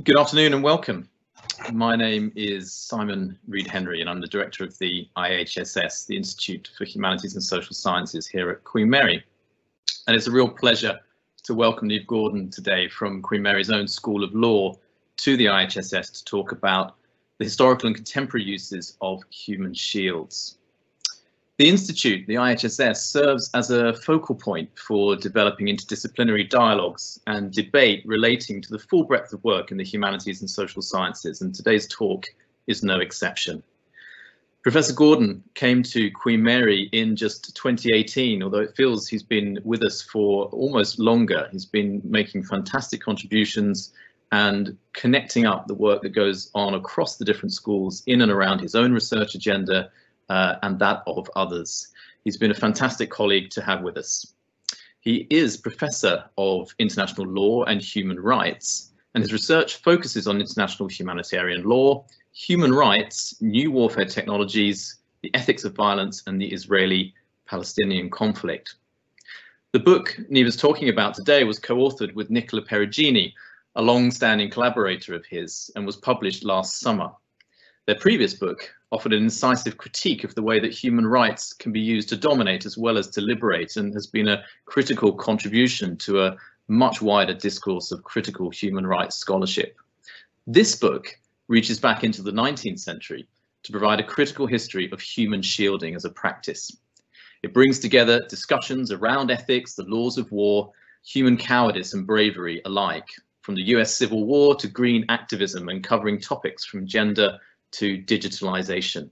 Good afternoon and welcome. My name is Simon Reed-Henry and I'm the director of the IHSS, the Institute for Humanities and Social Sciences here at Queen Mary. And it's a real pleasure to welcome Neve Gordon today from Queen Mary's own School of Law to the IHSS to talk about the historical and contemporary uses of human shields. The Institute, the IHSS, serves as a focal point for developing interdisciplinary dialogues and debate relating to the full breadth of work in the humanities and social sciences, and today's talk is no exception. Professor Gordon came to Queen Mary in just 2018, although it feels he's been with us for almost longer. He's been making fantastic contributions and connecting up the work that goes on across the different schools in and around his own research agenda and that of others. He's been a fantastic colleague to have with us. He is Professor of International Law and Human Rights, and his research focuses on international humanitarian law, human rights, new warfare technologies, the ethics of violence, and the Israeli-Palestinian conflict. The book Neve is talking about today was co-authored with Nicola Perugini, a long-standing collaborator of his, and was published last summer. Their previous book offered an incisive critique of the way that human rights can be used to dominate as well as to liberate, and has been a critical contribution to a much wider discourse of critical human rights scholarship. This book reaches back into the 19th century to provide a critical history of human shielding as a practice. It brings together discussions around ethics, the laws of war, human cowardice and bravery alike, from the US Civil War to green activism, and covering topics from gender to digitalization.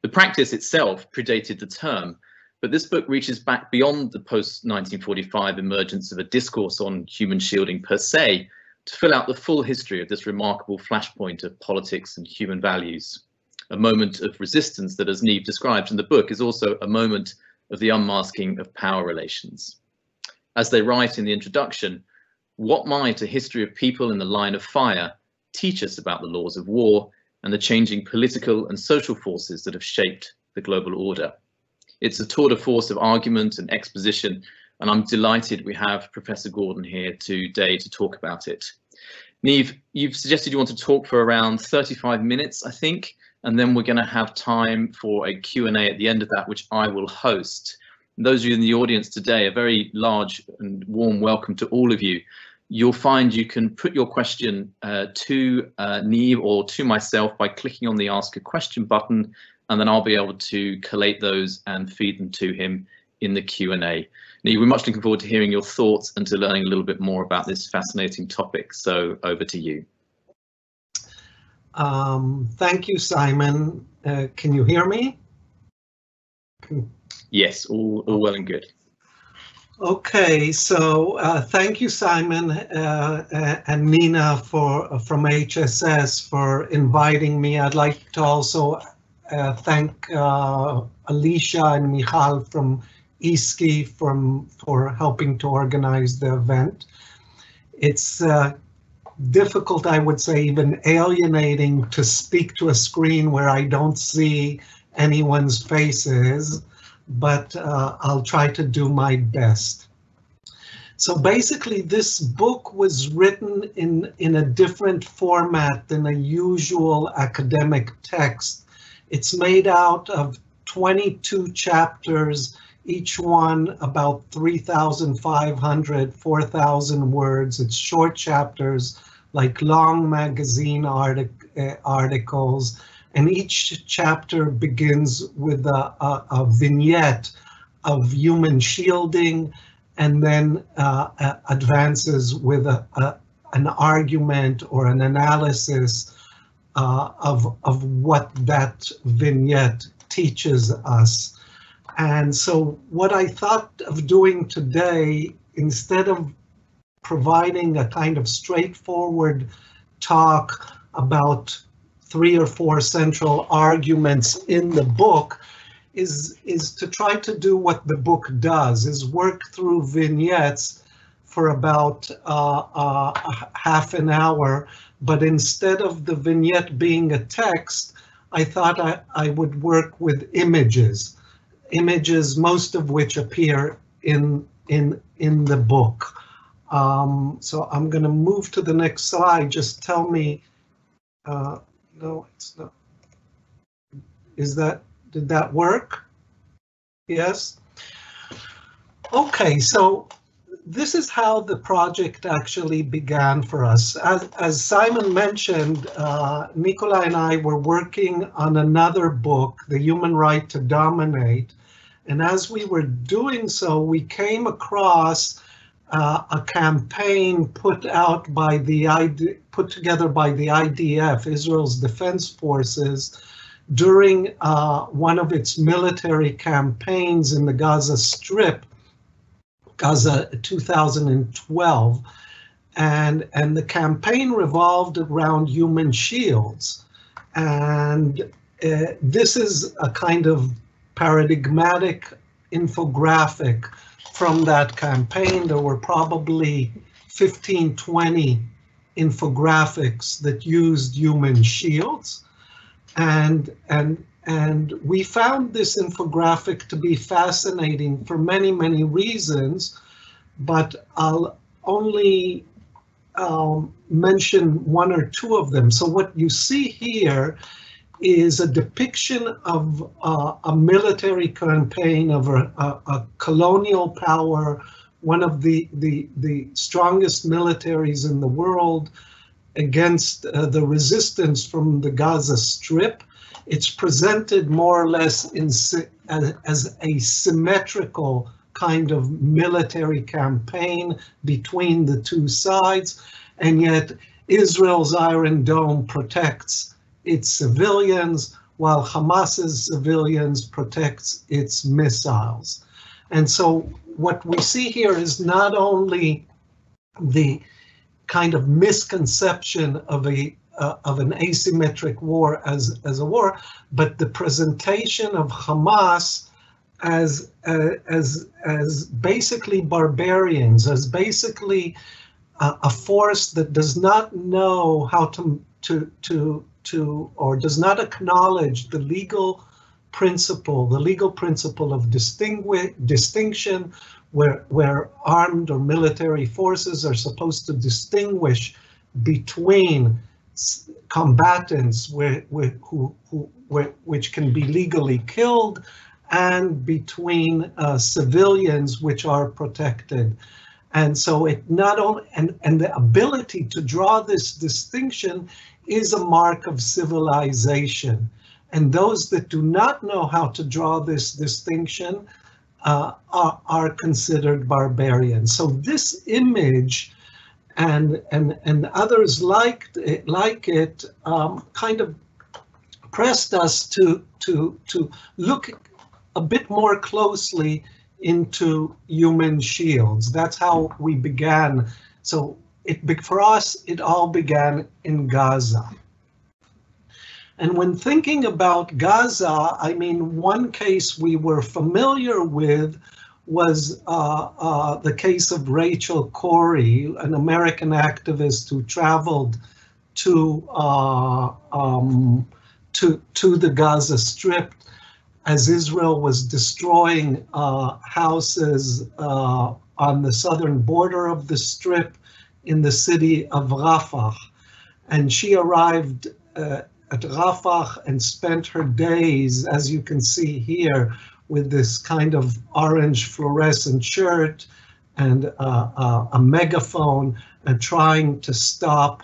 The practice itself predated the term, but this book reaches back beyond the post-1945 emergence of a discourse on human shielding per se to fill out the full history of this remarkable flashpoint of politics and human values. A moment of resistance that, as Neve describes in the book, is also a moment of the unmasking of power relations. As they write in the introduction, what might a history of people in the line of fire teach us about the laws of war and the changing political and social forces that have shaped the global order? It's a tour de force of argument and exposition, and I'm delighted we have Professor Gordon here today to talk about it. Neve, you've suggested you want to talk for around 35 minutes, I think, and then we're going to have time for a Q&A at the end of that, which I will host. And those of you in the audience today, a very large and warm welcome to all of you. You'll find you can put your question to Neve or to myself by clicking on the Ask a Question button, and then I'll be able to collate those and feed them to him in the Q&A. Neve, we're much looking forward to hearing your thoughts and to learning a little bit more about this fascinating topic. So over to you. Thank you, Simon. Can you hear me? Yes, all well and good. Okay, so thank you, Simon and Nina from HSS for inviting me. I'd like to also thank Alicia and Michal from ISKI for helping to organize the event. It's difficult, I would say, even alienating to speak to a screen where I don't see anyone's faces, but I'll try to do my best. So basically, this book was written in a different format than a usual academic text. It's made out of 22 chapters, each one about 3,500, 4,000 words. It's short chapters, like long magazine articles. And each chapter begins with a vignette of human shielding, and then advances with an argument or an analysis of what that vignette teaches us. And so what I thought of doing today, instead of providing a kind of straightforward talk about 3 or 4 central arguments in the book, is to try to do what the book does, is work through vignettes for about half an hour. But instead of the vignette being a text, I thought I would work with images, most of which appear in the book. So I'm going to move to the next slide. Just tell me, no, it's not. Did that work? Yes? Okay, so this is how the project actually began for us. As Simon mentioned, Nikolai and I were working on another book, The Human Right to Dominate. And as we were doing so, we came across a campaign put together by the IDF, Israel's Defense Forces, during one of its military campaigns in the Gaza Strip, Gaza 2012, and the campaign revolved around human shields. And this is a kind of paradigmatic infographic from that campaign. There were probably 15, 20 infographics that used human shields. And we found this infographic to be fascinating for many, many reasons, but I'll only mention one or two of them. So what you see here is a depiction of a military campaign of a colonial power, one of the strongest militaries in the world, against the resistance from the Gaza Strip. It's presented more or less as a symmetrical kind of military campaign between the two sides, and yet Israel's Iron Dome protects its civilians, while Hamas's civilians protects its missiles. And so what we see here is not only the kind of misconception of an asymmetric war as a war, but the presentation of Hamas as basically barbarians, as basically a force that does not know how to or does not acknowledge the legal principle of distinction, where armed or military forces are supposed to distinguish between combatants which can be legally killed and between civilians which are protected. And so it not only, and the ability to draw this distinction is a mark of civilization. And those that do not know how to draw this distinction are considered barbarians. So this image and others like it kind of pressed us to look a bit more closely into human shields. That's how we began. So for us, it all began in Gaza. And when thinking about Gaza, I mean, one case we were familiar with was the case of Rachel Corrie, an American activist who traveled to the Gaza Strip as Israel was destroying houses on the southern border of the Strip in the city of Rafah. And she arrived at Rafah and spent her days, as you can see here, with this kind of orange fluorescent shirt and a megaphone, and trying to stop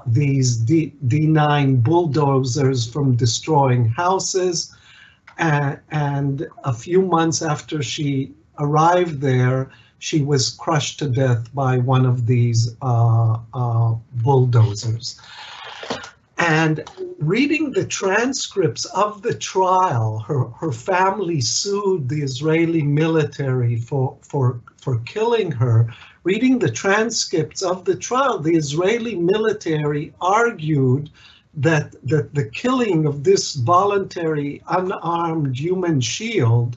these D9 bulldozers from destroying houses. And a few months after she arrived there, she was crushed to death by one of these bulldozers. And reading the transcripts of the trial, her family sued the Israeli military for killing her. Reading the transcripts of the trial, the Israeli military argued that the killing of this voluntary unarmed human shield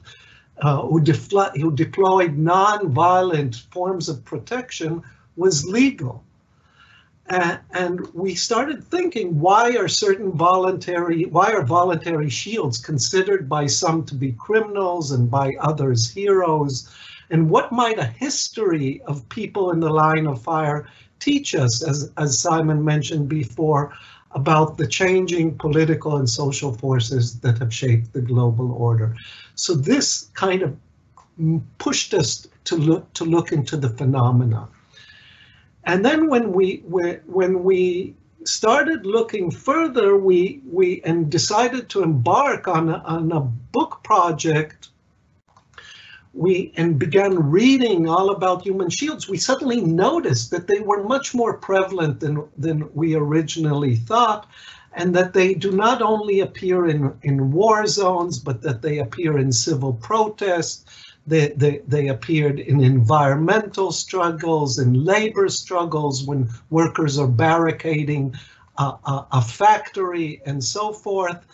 who deployed non-violent forms of protection was legal. And we started thinking, why are voluntary shields considered by some to be criminals and by others heroes? And what might a history of people in the line of fire teach us, as Simon mentioned before, about the changing political and social forces that have shaped the global order? So this kind of pushed us to look into the phenomena. And then when we started looking further, we decided to embark on a book project. And began reading all about human shields. We suddenly noticed that they were much more prevalent than we originally thought, and that they do not only appear in war zones, but that they appear in civil protests. They appeared in environmental struggles, in labor struggles, when workers are barricading a factory and so forth.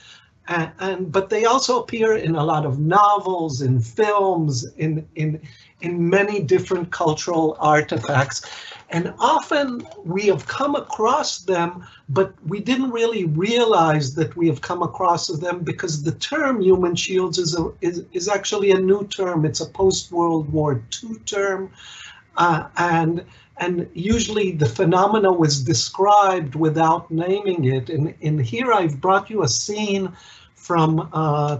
But they also appear in a lot of novels, in films, in many different cultural artifacts. And often we have come across them, but we didn't really realize that we have come across them, because the term human shields is actually a new term. It's a post-World War II term. And usually the phenomena was described without naming it. And here I've brought you a scene from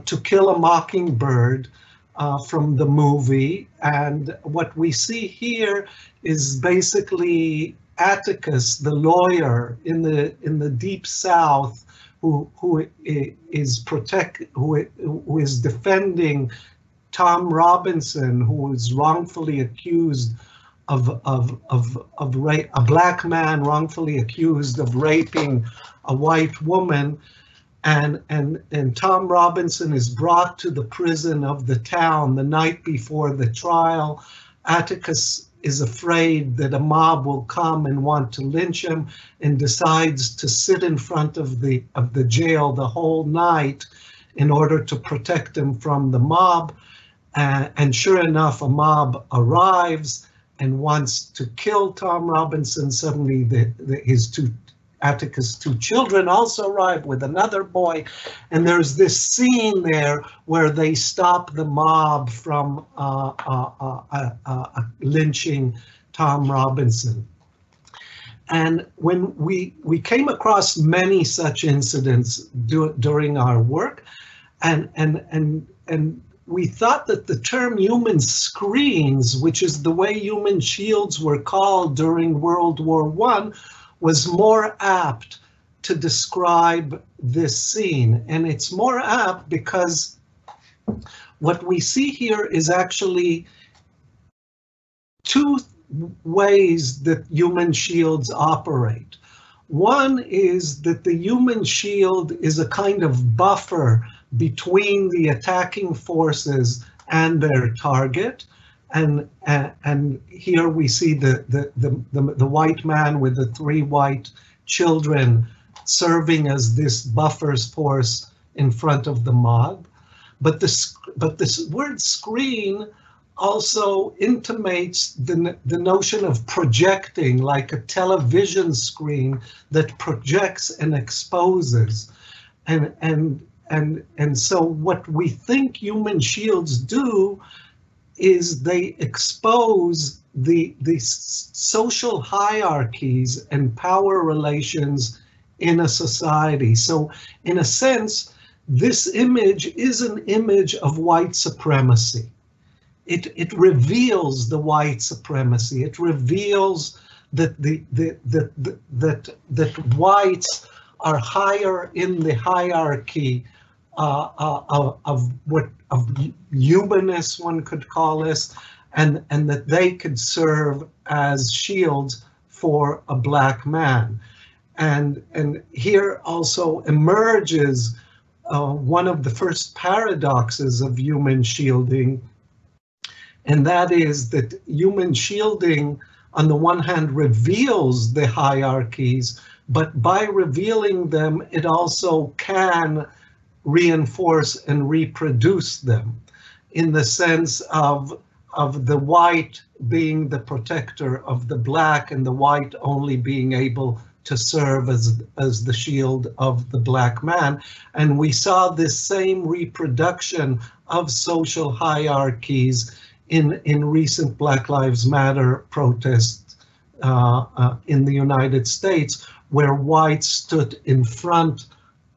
To Kill a Mockingbird, from the movie. And what we see here is basically Atticus, the lawyer in the deep South, who is defending Tom Robinson, who is wrongfully accused of rape, a black man wrongfully accused of raping a white woman. And Tom Robinson is brought to the prison of the town the night before the trial. Atticus is afraid that a mob will come and want to lynch him, and decides to sit in front of the jail the whole night in order to protect him from the mob. And sure enough, a mob arrives and wants to kill Tom Robinson. Suddenly Atticus' two children also arrive with another boy, and there's this scene there where they stop the mob from lynching Tom Robinson. And when we came across many such incidents during our work, and we thought that the term human screens, which is the way human shields were called during World War I, was more apt to describe this scene. And it's more apt because what we see here is actually two ways that human shields operate. One is that the human shield is a kind of buffer between the attacking forces and their target. And here we see the white man with the three white children serving as this buffer force in front of the mob. But this word screen also intimates the notion of projecting, like a television screen that projects and exposes. And so what we think human shields do is they expose the social hierarchies and power relations in a society. So in a sense, this image is an image of white supremacy. It reveals the white supremacy. It reveals that that whites are higher in the hierarchy of humanness, one could call this, and that they could serve as shields for a black man. And here also emerges one of the first paradoxes of human shielding, and that is that human shielding, on the one hand, reveals the hierarchies, but by revealing them, it also can reinforce and reproduce them, in the sense of of the white being the protector of the black, and the white only being able to serve as the shield of the black man. And we saw this same reproduction of social hierarchies in recent Black Lives Matter protests in the United States, where whites stood in front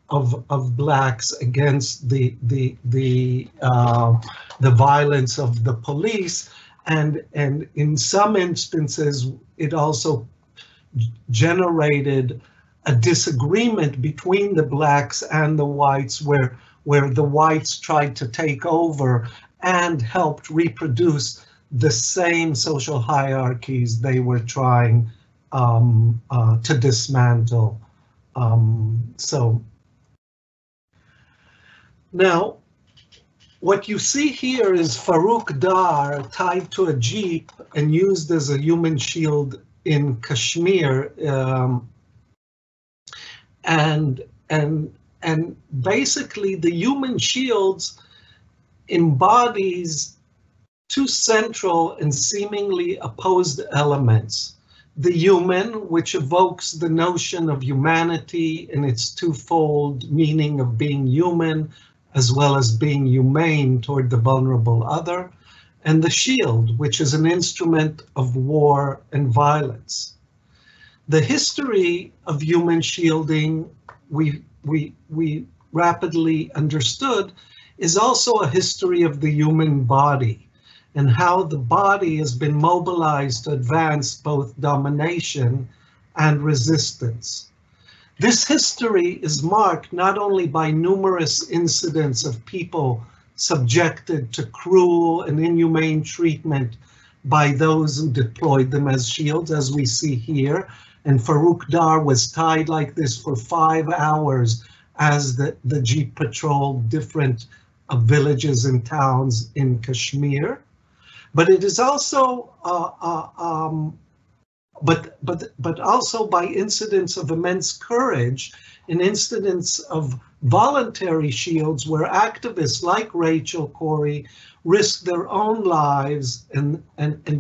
of blacks against the violence of the police, and in some instances it also generated a disagreement between the blacks and the whites, where the whites tried to take over and helped reproduce the same social hierarchies they were trying to dismantle. So now, what you see here is Farooq Dar tied to a jeep and used as a human shield in Kashmir, and basically the human shields embodies two central and seemingly opposed elements. The human, which evokes the notion of humanity in its twofold meaning of being human as well as being humane toward the vulnerable other, and the shield, which is an instrument of war and violence. The history of human shielding, we rapidly understood, is also a history of the human body and how the body has been mobilized to advance both domination and resistance. This history is marked not only by numerous incidents of people subjected to cruel and inhumane treatment by those who deployed them as shields, as we see here, and Farooq Dar was tied like this for 5 hours as the jeep patrolled different villages and towns in Kashmir. But it is also, but also by incidents of immense courage, in incidents of voluntary shields where activists like Rachel Corrie risked their own lives and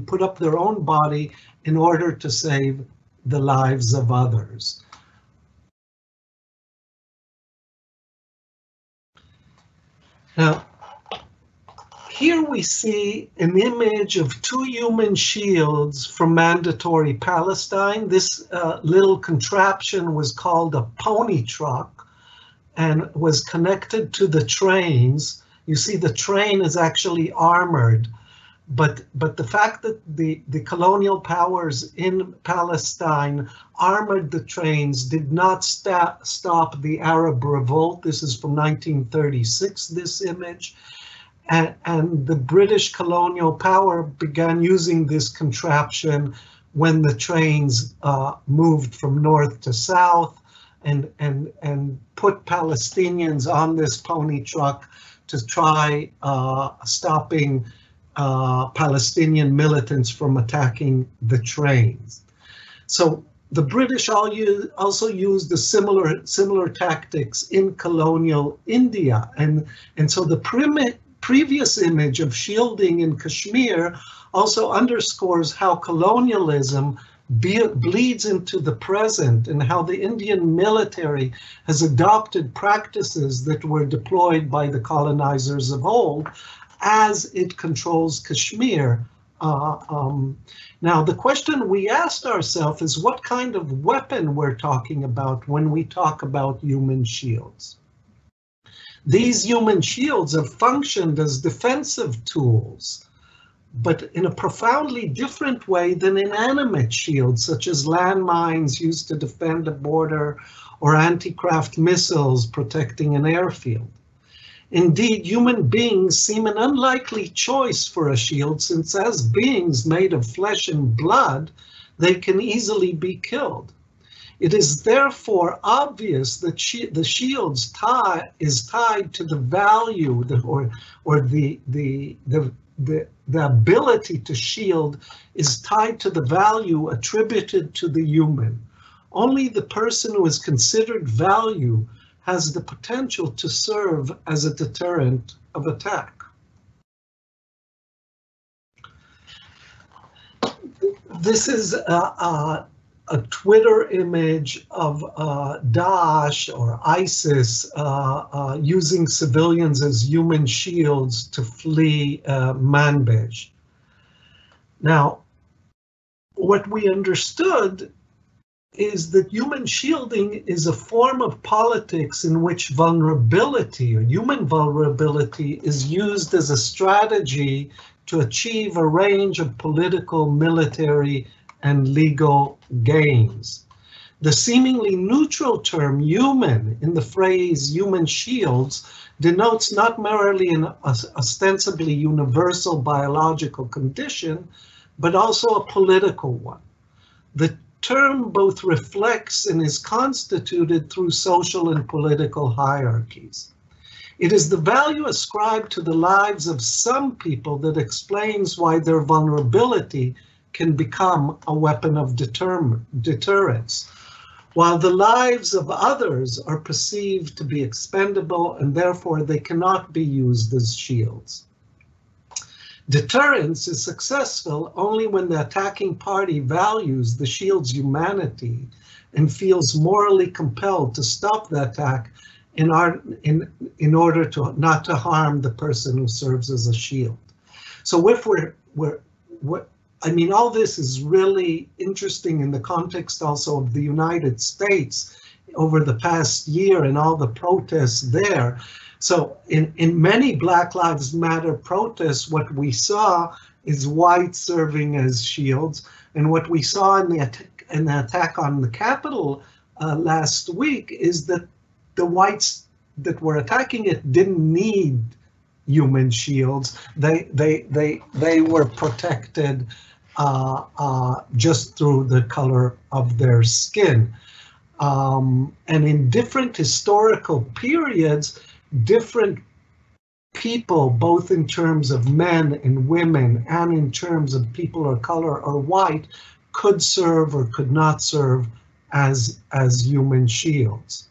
put up their own body in order to save the lives of others. Now, here we see an image of two human shields from Mandatory Palestine. This little contraption was called a pony truck and was connected to the trains. You see the train is actually armored, but the fact that the colonial powers in Palestine armored the trains did not stop the Arab revolt. This is from 1936, this image. And the British colonial power began using this contraption when the trains moved from north to south and put Palestinians on this pony truck to try stopping Palestinian militants from attacking the trains. So the British also used the similar tactics in colonial India, and so the previous image of shielding in Kashmir also underscores how colonialism bleeds into the present and how the Indian military has adopted practices that were deployed by the colonizers of old as it controls Kashmir. Now, the question we asked ourselves is what kind of weapon we're talking about when we talk about human shields. These human shields have functioned as defensive tools, but in a profoundly different way than inanimate shields, such as landmines used to defend a border or anti-craft missiles protecting an airfield. Indeed, human beings seem an unlikely choice for a shield, since as beings made of flesh and blood, they can easily be killed. It is therefore obvious that the shield's is tied to the value or the ability to shield is tied to the value attributed to the human. Only the person who is considered value has the potential to serve as a deterrent of attack. This is a Twitter image of Daesh or ISIS using civilians as human shields to flee Manbij. Now, what we understood is that human shielding is a form of politics in which vulnerability or human vulnerability is used as a strategy to achieve a range of political, military, and legal gains. The seemingly neutral term human in the phrase human shields denotes not merely an ostensibly universal biological condition, but also a political one. The term both reflects and is constituted through social and political hierarchies. It is the value ascribed to the lives of some people that explains why their vulnerability can become a weapon of deterrence, while the lives of others are perceived to be expendable and therefore they cannot be used as shields. Deterrence is successful only when the attacking party values the shield's humanity and feels morally compelled to stop the attack in order to not to harm the person who serves as a shield. So if I mean, all this is really interesting in the context also of the United States over the past year and all the protests there. So in many Black Lives Matter protests, what we saw is whites serving as shields. And what we saw in the attack on the Capitol last week is that the whites that were attacking it didn't need human shields. They were protected just through the color of their skin. And in different historical periods, different people, both in terms of men and women and in terms of people of color or white, could serve or could not serve as human shields.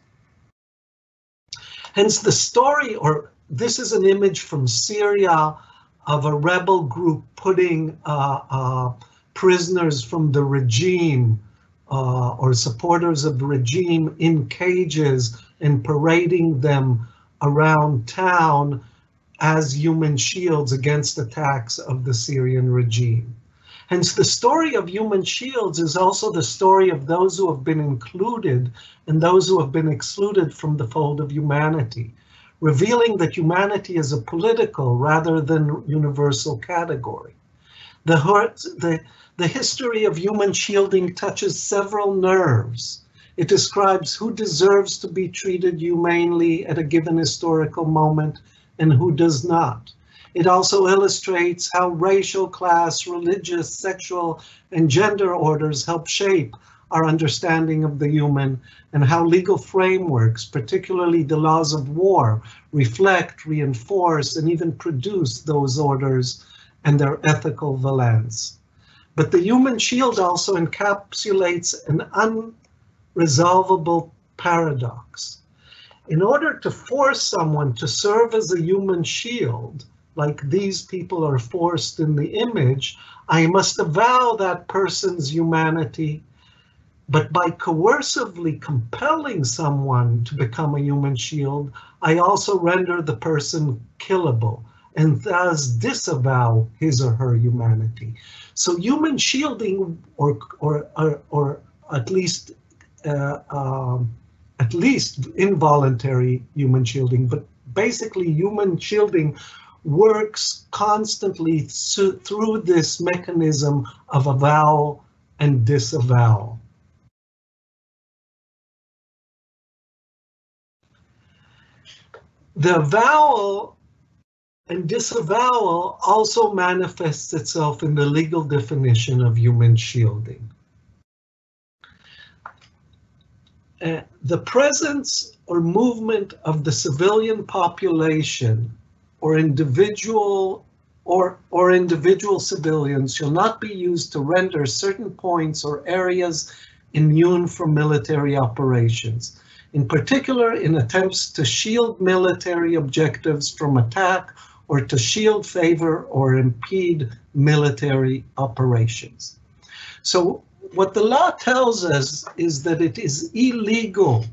Hence the story, or this is an image from Syria of a rebel group putting prisoners from the regime or supporters of the regime in cages and parading them around town as human shields against attacks of the Syrian regime. Hence, the story of human shields is also the story of those who have been included and those who have been excluded from the fold of humanity, revealing that humanity is a political rather than universal category. The history of human shielding touches several nerves. It describes who deserves to be treated humanely at a given historical moment and who does not. It also illustrates how racial, class, religious, sexual, and gender orders help shape our understanding of the human, and how legal frameworks, particularly the laws of war, reflect, reinforce, and even produce those orders and their ethical valence. But the human shield also encapsulates an unresolvable paradox. In order to force someone to serve as a human shield, like these people are forced in the image, I must avow that person's humanity, but by coercively compelling someone to become a human shield, I also render the person killable and thus disavow his or her humanity. So human shielding, or at least involuntary human shielding, but basically human shielding works constantly through this mechanism of avowal and disavowal. The avowal and disavowal also manifests itself in the legal definition of human shielding. The presence or movement of the civilian population or individual civilians shall not be used to render certain points or areas immune from military operations, in particular in attempts to shield military objectives from attack or to shield, favor, or impede military operations. So what the law tells us is that it is illegal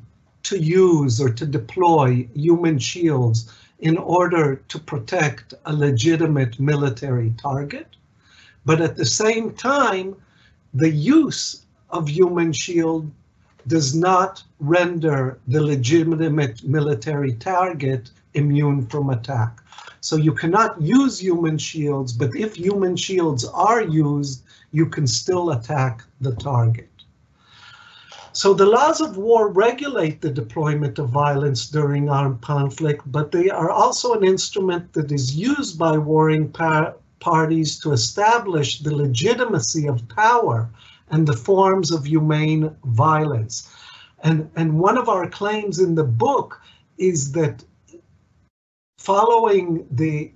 to use or to deploy human shields in order to protect a legitimate military target. But at the same time, the use of human shield does not render the legitimate military target immune from attack. So you cannot use human shields, but if human shields are used, you can still attack the target. So the laws of war regulate the deployment of violence during armed conflict, but they are also an instrument that is used by warring parties to establish the legitimacy of power and the forms of humane violence. And one of our claims in the book is that following the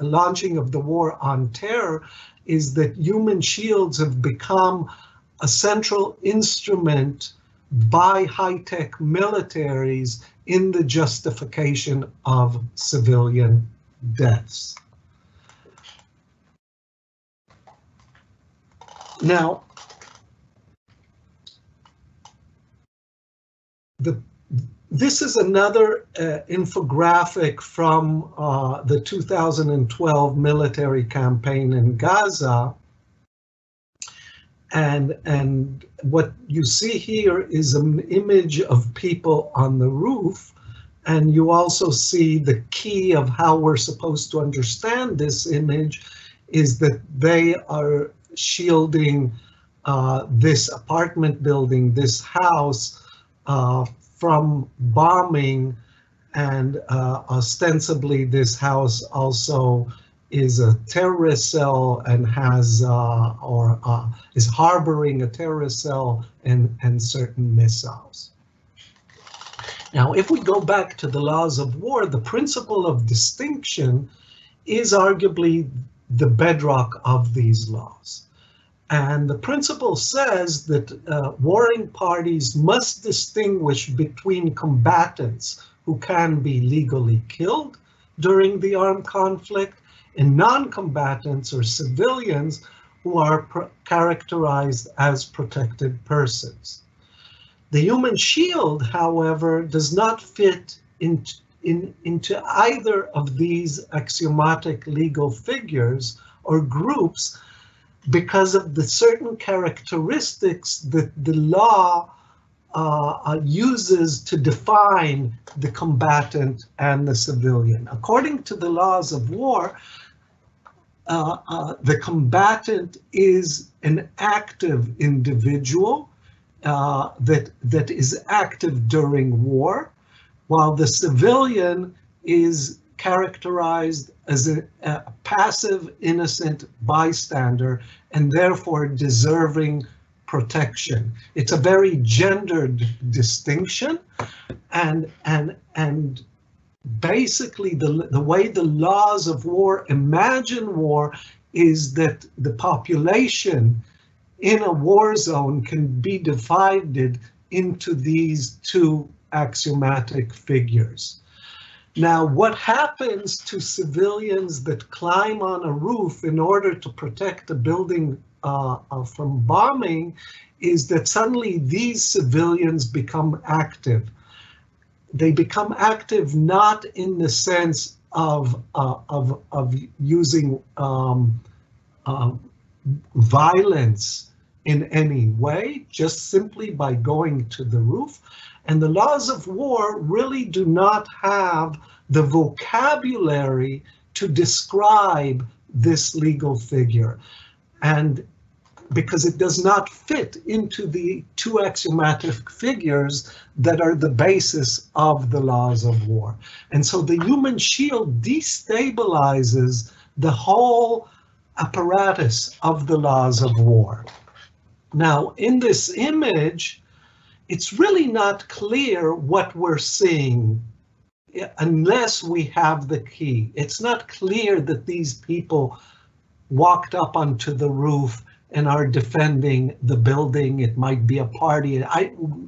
launching of the war on terror is that human shields have become a central instrument by high-tech militaries in the justification of civilian deaths. Now, this is another infographic from the 2012 military campaign in Gaza. And what you see here is an image of people on the roof. And you also see the key of how we're supposed to understand this image is that they are shielding this apartment building, this house, from bombing, and ostensibly this house also is a terrorist cell and has is harboring a terrorist cell and certain missiles. Now, if we go back to the laws of war, the principle of distinction is arguably the bedrock of these laws. And the principle says that warring parties must distinguish between combatants who can be legally killed during the armed conflict and non-combatants or civilians who are characterized as protected persons. The human shield, however, does not fit into either of these axiomatic legal figures or groups because of the certain characteristics that the law uses to define the combatant and the civilian. According to the laws of war, the combatant is an active individual that is active during war, while the civilian is characterized as a passive, innocent bystander and therefore deserving protection. It's a very gendered distinction, and basically the way the laws of war imagine war is that the population in a war zone can be divided into these two axiomatic figures. Now, what happens to civilians that climb on a roof in order to protect a building from bombing is that suddenly these civilians become active. They become active not in the sense of using violence in any way, just simply by going to the roof. And the laws of war really do not have the vocabulary to describe this legal figure. And because it does not fit into the two axiomatic figures that are the basis of the laws of war. And so the human shield destabilizes the whole apparatus of the laws of war. Now, in this image, it's really not clear what we're seeing unless we have the key. It's not clear that these people walked up onto the roof and are defending the building. It might be a party.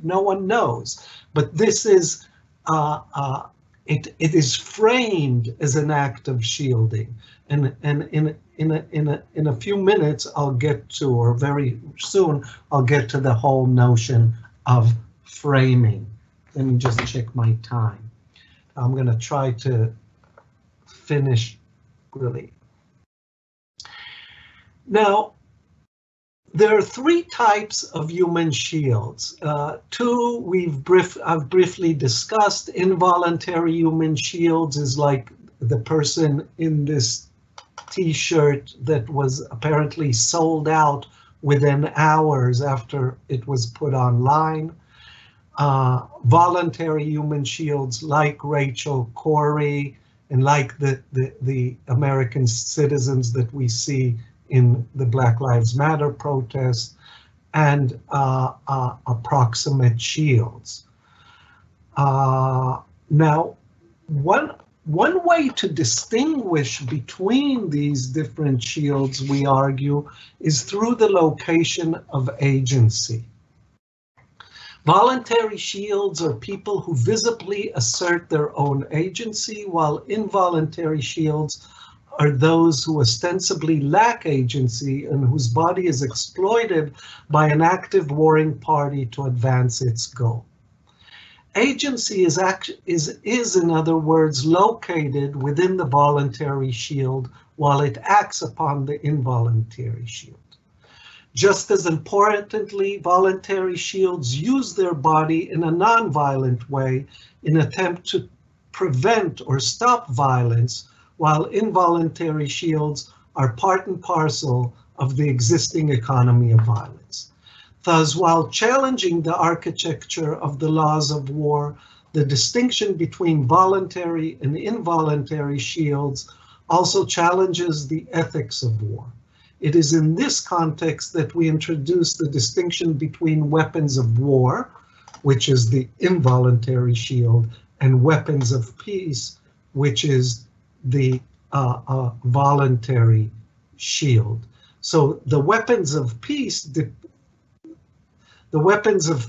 No one knows. But this is it is framed as an act of shielding, and in a few minutes I'll get to, or very soon I'll get to the whole notion of framing. Let me just check my time. I'm going to try to finish really. Now, there are three types of human shields. Two I've briefly discussed. Involuntary human shields is like the person in this T-shirt that was apparently sold out within hours after it was put online. Voluntary human shields like Rachel Corrie and like the American citizens that we see in the Black Lives Matter protests, and approximate shields. Now, one way to distinguish between these different shields, we argue, is through the location of agency. Voluntary shields are people who visibly assert their own agency, while involuntary shields are those who ostensibly lack agency and whose body is exploited by an active warring party to advance its goal. Agency is, in other words, located within the voluntary shield while it acts upon the involuntary shield. Just as importantly, voluntary shields use their body in a non-violent way in an attempt to prevent or stop violence, while involuntary shields are part and parcel of the existing economy of violence. Thus, while challenging the architecture of the laws of war, the distinction between voluntary and involuntary shields also challenges the ethics of war. It is in this context that we introduce the distinction between weapons of war, which is the involuntary shield, and weapons of peace, which is the voluntary shield. So the weapons of peace, the weapons of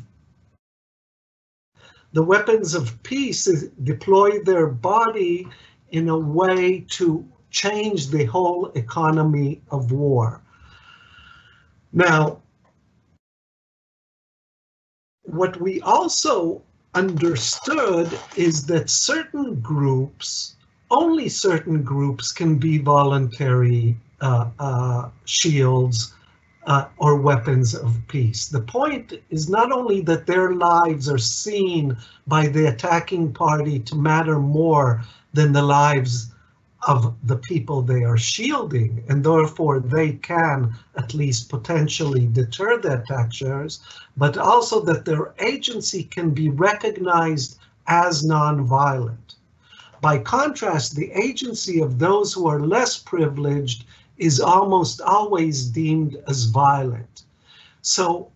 peace deploy their body in a way to change the whole economy of war. Now, what we also understood is that certain groups, only certain groups, can be voluntary shields or weapons of peace. The point is not only that their lives are seen by the attacking party to matter more than the lives of the people they are shielding, and therefore they can at least potentially deter the attackers, but also that their agency can be recognized as non-violent. By contrast, the agency of those who are less privileged is almost always deemed as violent. So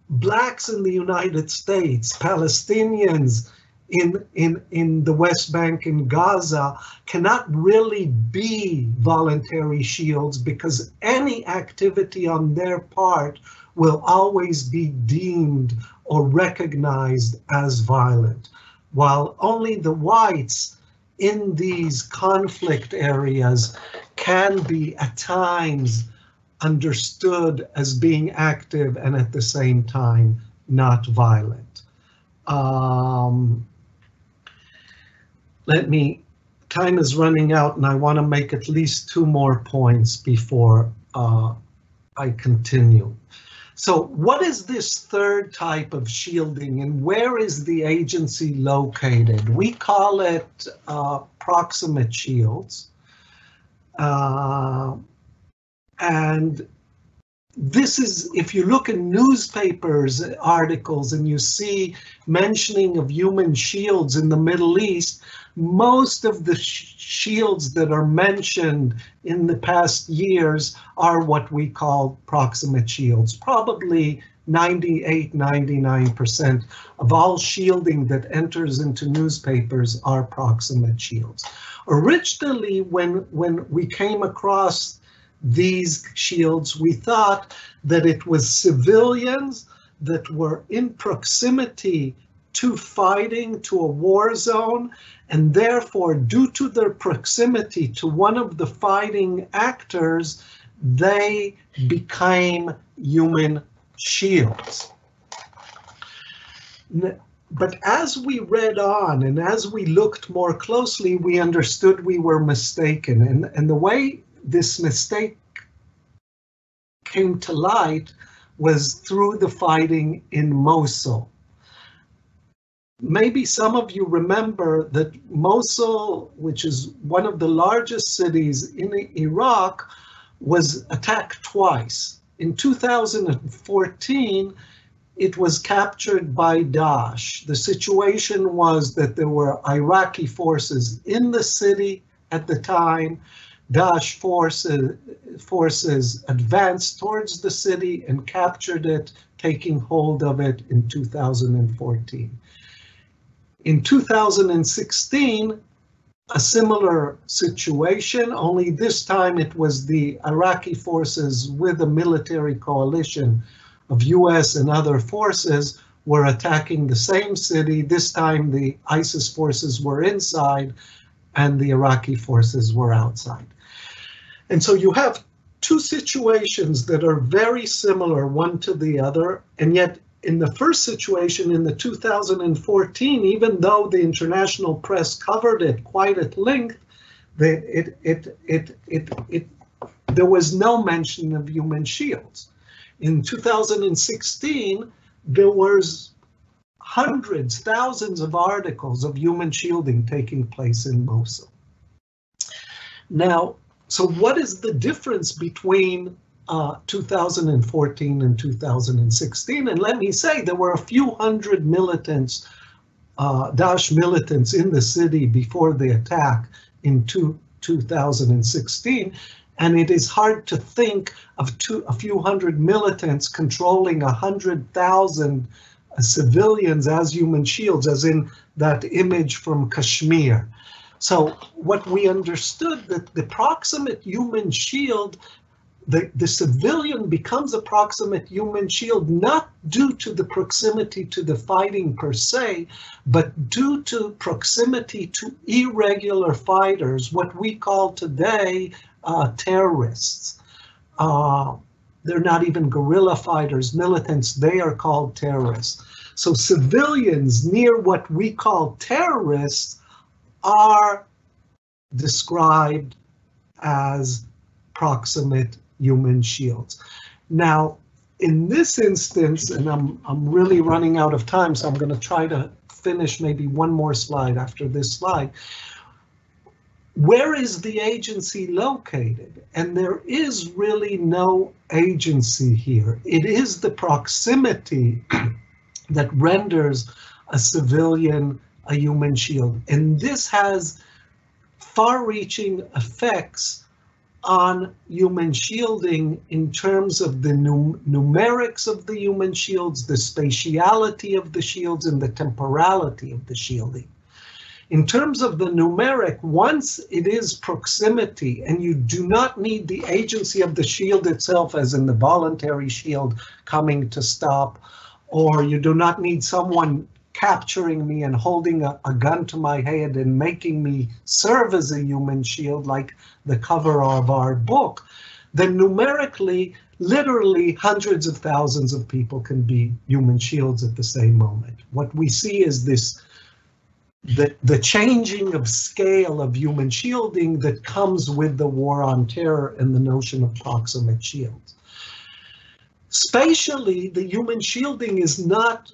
Blacks in the United States, Palestinians in the West Bank and Gaza cannot really be voluntary shields because any activity on their part will always be deemed or recognized as violent, while only the whites in these conflict areas can be at times understood as being active and at the same time not violent. Time is running out and I want to make at least two more points before I continue. So what is this third type of shielding and where is the agency located? We call it proximate shields. And this is, if you look in newspapers articles and you see mentioning of human shields in the Middle East, most of the shields that are mentioned in the past years are what we call proximate shields. Probably 98–99% of all shielding that enters into newspapers are proximate shields. Originally, when we came across these shields, we thought that it was civilians that were in proximity to fighting, to a war zone, and therefore, due to their proximity to one of the fighting actors, they became human shields. But as we read on and as we looked more closely, we understood we were mistaken. And the way this mistake came to light was through the fighting in Mosul. Maybe some of you remember that Mosul, which is one of the largest cities in Iraq, was attacked twice. In 2014, it was captured by Daesh. The situation was that there were Iraqi forces in the city at the time. Daesh forces advanced towards the city and captured it, taking hold of it in 2014. In 2016, a similar situation, only this time it was the Iraqi forces with a military coalition of US and other forces were attacking the same city. This time the ISIS forces were inside and the Iraqi forces were outside. And so you have two situations that are very similar one to the other, and yet in the first situation, in the 2014, even though the international press covered it quite at length, there was no mention of human shields. In 2016, there was hundreds, thousands of articles of human shielding taking place in Mosul. Now, so what is the difference between 2014 and 2016? And let me say, there were a few hundred militants, Daesh militants in the city before the attack in 2016. And it is hard to think of a few hundred militants controlling 100,000 civilians as human shields, as in that image from Kashmir. So what we understood that the proximate human shield, the civilian becomes a proximate human shield, not due to the proximity to the fighting per se, but due to proximity to irregular fighters, what we call today terrorists. They're not even guerrilla fighters, militants, they are called terrorists. So civilians near what we call terrorists are described as proximate human shields. Now, in this instance, and I'm really running out of time, so I'm going to try to finish maybe one more slide after this slide. Where is the agency located? And there is really no agency here. It is the proximity that renders a civilian a human shield. And this has far-reaching effects on human shielding in terms of the numerics of the human shields, the spatiality of the shields, and the temporality of the shielding. In terms of the numeric, once it is proximity, and you do not need the agency of the shield itself, as in the voluntary shield coming to stop, or you do not need someone capturing me and holding a gun to my head and making me serve as a human shield like the cover of our book, then numerically, literally hundreds of thousands of people can be human shields at the same moment. What we see is this, the changing of scale of human shielding that comes with the war on terror and the notion of proximate shields. Spatially, the human shielding is not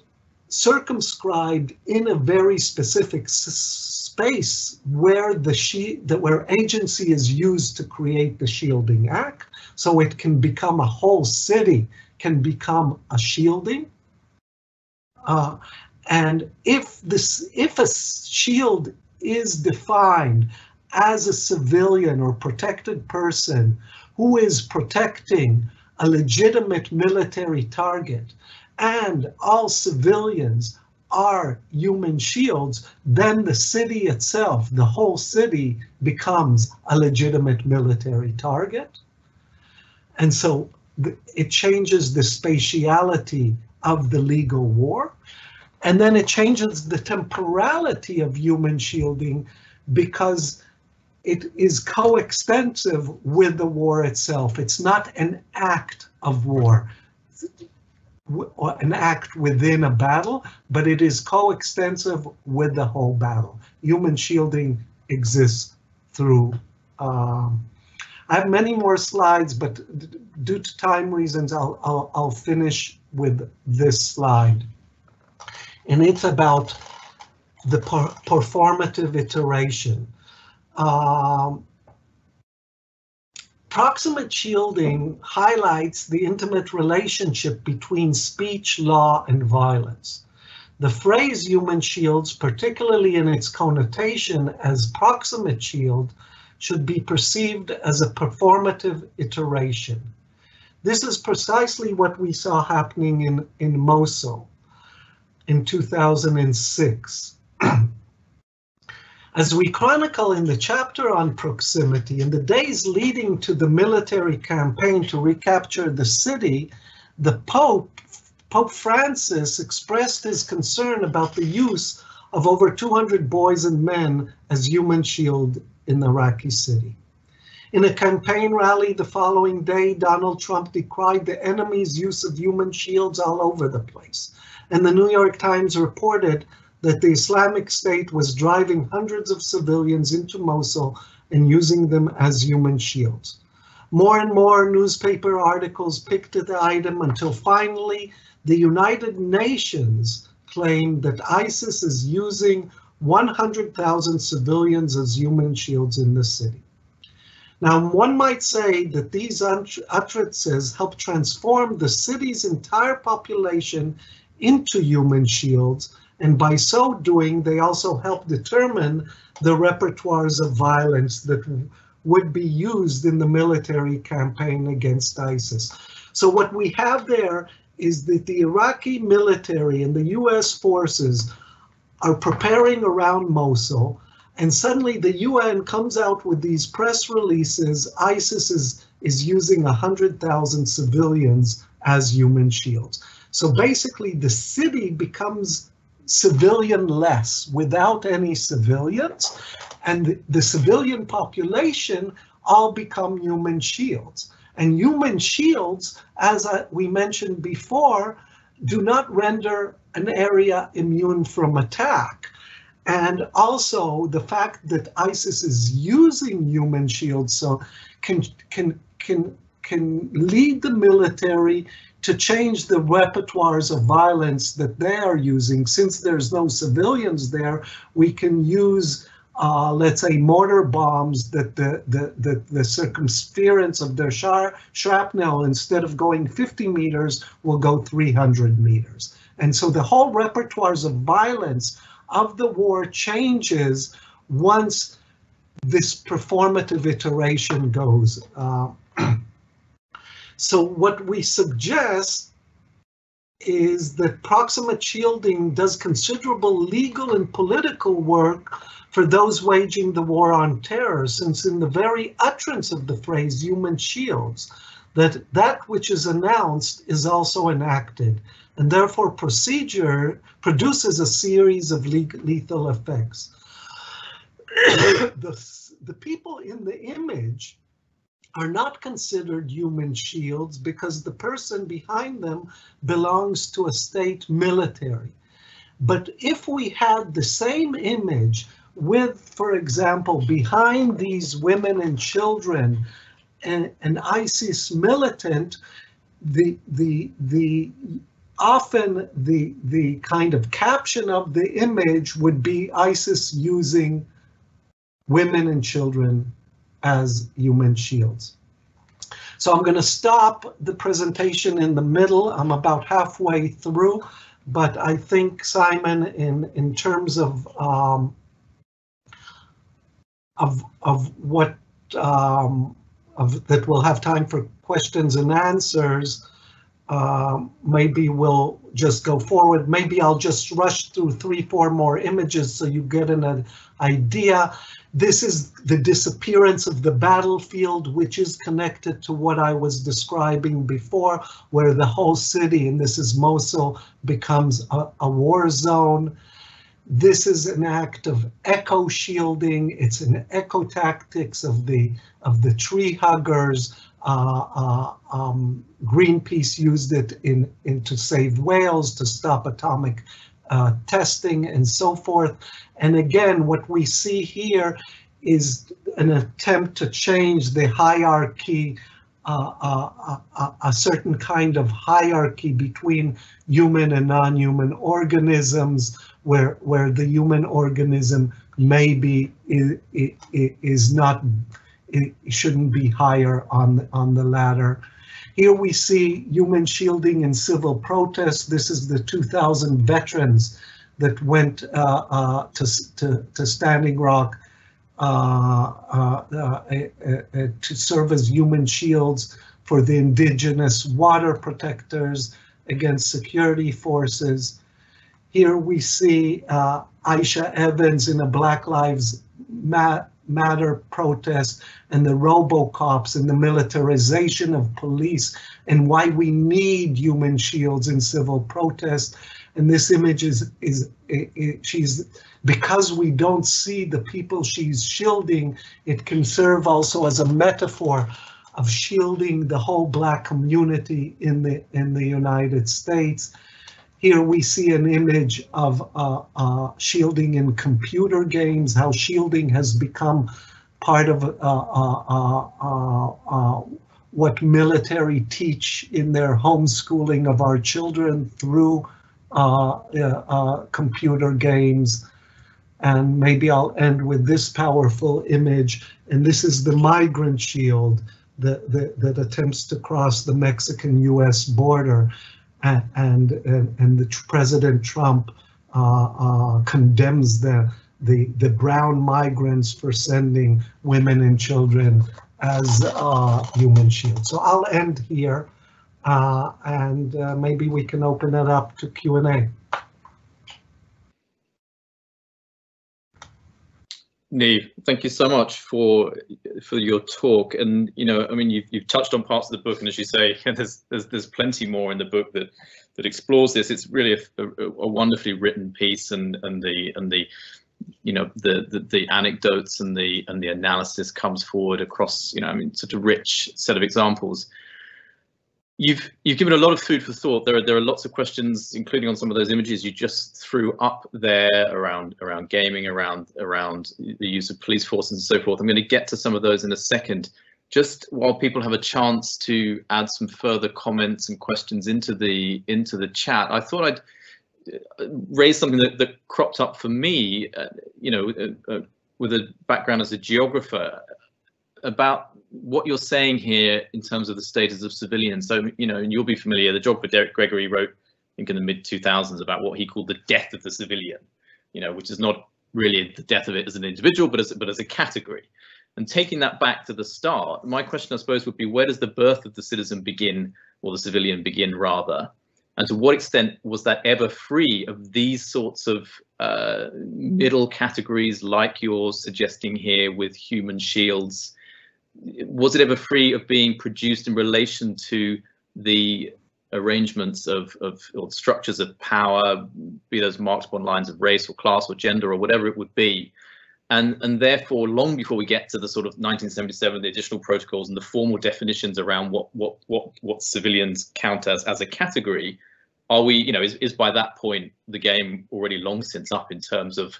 circumscribed in a very specific space where where agency is used to create the shielding act. So it can become a whole city, can become a shielding. And if a shield is defined as a civilian or protected person who is protecting a legitimate military target, and all civilians are human shields, then the city itself, the whole city, becomes a legitimate military target. And so it changes the spatiality of the legal war. And then it changes the temporality of human shielding because it is coextensive with the war itself. It's not an act of war, or an act within a battle, but it is coextensive with the whole battle. Human shielding exists through. I have many more slides, but due to time reasons, I'll finish with this slide. And it's about the performative iteration. Proximate shielding highlights the intimate relationship between speech, law, and violence. The phrase human shields, particularly in its connotation as proximate shield, should be perceived as a performative iteration. This is precisely what we saw happening in Mosul in 2006. As we chronicle in the chapter on proximity, in the days leading to the military campaign to recapture the city, the Pope Francis, expressed his concern about the use of over 200 boys and men as human shield in the Iraqi city. In a campaign rally the following day, Donald Trump decried the enemy's use of human shields all over the place. And the New York Times reported that the Islamic State was driving hundreds of civilians into Mosul and using them as human shields. More and more newspaper articles picked at the item until finally the United Nations claimed that ISIS is using 100,000 civilians as human shields in the city. Now, one might say that these utterances help transform the city's entire population into human shields, and by so doing, they also help determine the repertoires of violence that would be used in the military campaign against ISIS. So what we have there is that the Iraqi military and the US forces are preparing around Mosul, and suddenly the UN comes out with these press releases. ISIS is using 100,000 civilians as human shields. So basically the city becomes civilian-less, without any civilians, and the civilian population all become human shields. And human shields, as we mentioned before, do not render an area immune from attack. And also the fact that ISIS is using human shields so can lead the military to change the repertoires of violence that they are using. Since there's no civilians there, we can use, let's say, mortar bombs that the circumference of their shrapnel, instead of going 50 meters, will go 300 meters. And so the whole repertoires of violence of the war changes once this performative iteration goes. So what we suggest is that proximate shielding does considerable legal and political work for those waging the war on terror, since in the very utterance of the phrase human shields, that which is announced is also enacted, and therefore procedure produces a series of lethal effects. The people in the image are not considered human shields because the person behind them belongs to a state military. But if we had the same image with, for example, behind these women and children, an ISIS militant, often the kind of caption of the image would be ISIS using women and children as human shields. So I'm going to stop the presentation in the middle. I'm about halfway through, but I think, Simon, in terms of what that we'll have time for questions and answers. Maybe we'll just go forward. Maybe I'll just rush through 3-4 more images so you get an idea. This is the disappearance of the battlefield, which is connected to what I was describing before, where the whole city, and this is Mosul, becomes a war zone. This is an act of echo shielding. It's an echo tactics of the tree huggers. Greenpeace used it to save whales, to stop atomic testing, and so forth. And again, what we see here is an attempt to change the hierarchy, a certain kind of hierarchy between human and non-human organisms, where the human organism maybe is not, it shouldn't be higher on the ladder. Here we see human shielding in civil protests. This is the 2,000 veterans that went to Standing Rock to serve as human shields for the indigenous water protectors against security forces. Here we see Aisha Evans in a Black Lives Matter protest, and the robocops and the militarization of police, and why we need human shields in civil protest. And this image she's, because we don't see the people she's shielding, it can serve also as a metaphor of shielding the whole Black community in the United States. Here we see an image of shielding in computer games, how shielding has become part of what military teach in their homeschooling of our children through computer games. And maybe I'll end with this powerful image, and this is the migrant shield that attempts to cross the Mexican-US border. And the President Trump condemns the brown migrants for sending women and children as human shields. So I'll end here, and maybe we can open it up to Q&A. Neve, thank you so much for your talk. And I mean, you've touched on parts of the book, and as you say, there's plenty more in the book that explores this. It's really a wonderfully written piece, and the anecdotes and the analysis comes forward across I mean, such a rich set of examples. You've given a lot of food for thought. There are lots of questions, including on some of those images you just threw up there around gaming, around the use of police forces and so forth. I'm going to get to some of those in a second. Just while people have a chance to add some further comments and questions into the chat, I thought I'd raise something that cropped up for me, with a background as a geographer, about what you're saying here in terms of the status of civilians. So, and you'll be familiar, the geographer Derek Gregory wrote, I think in the mid-2000s, about what he called the death of the civilian, which is not really the death of it as an individual, but as a category. And taking that back to the start, my question, I suppose, would be, where does the birth of the citizen begin, or the civilian begin, rather? And to what extent was that ever free of these sorts of middle categories like you're suggesting here with human shields? Was it ever free of being produced in relation to the arrangements of or structures of power, be those marked upon lines of race or class or gender or whatever it would be? And therefore, long before we get to the sort of 1977, the additional protocols and the formal definitions around what civilians count as a category, are we, is by that point the game already long since up in terms of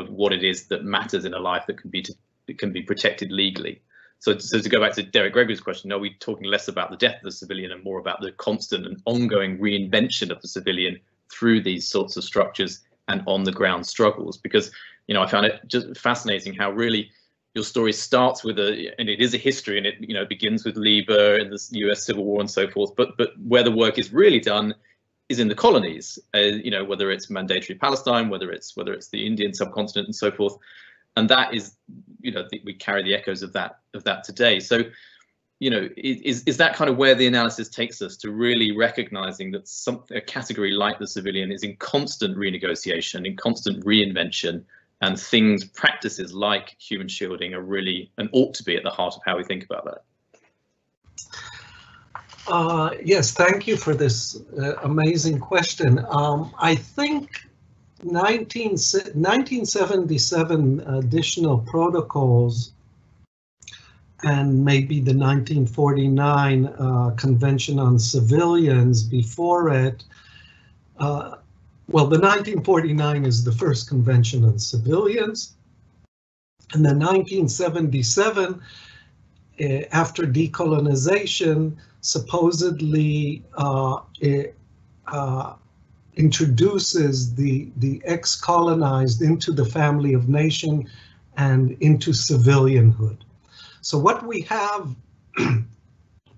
what it is that matters in a life that can be protected legally? So to go back to Derek Gregory's question, are we talking less about the death of the civilian and more about the constant and ongoing reinvention of the civilian through these sorts of structures and on the ground struggles? Because I found it just fascinating how really your story starts with and it is a history, and it begins with Lieber and the US Civil War and so forth. But where the work is really done is in the colonies. Whether it's Mandatory Palestine, whether it's the Indian subcontinent and so forth. And that is, we carry the echoes of that today. So, is that kind of where the analysis takes us, to really recognizing that a category like the civilian is in constant renegotiation, in constant reinvention, and things, practices like human shielding are really and ought to be at the heart of how we think about that. Yes, thank you for this amazing question. I think 1977 additional protocols and maybe the 1949 Convention on Civilians before it. Well, the 1949 is the first Convention on Civilians, and the 1977, after decolonization, supposedly introduces the ex-colonized into the family of nation and into civilianhood. So what we have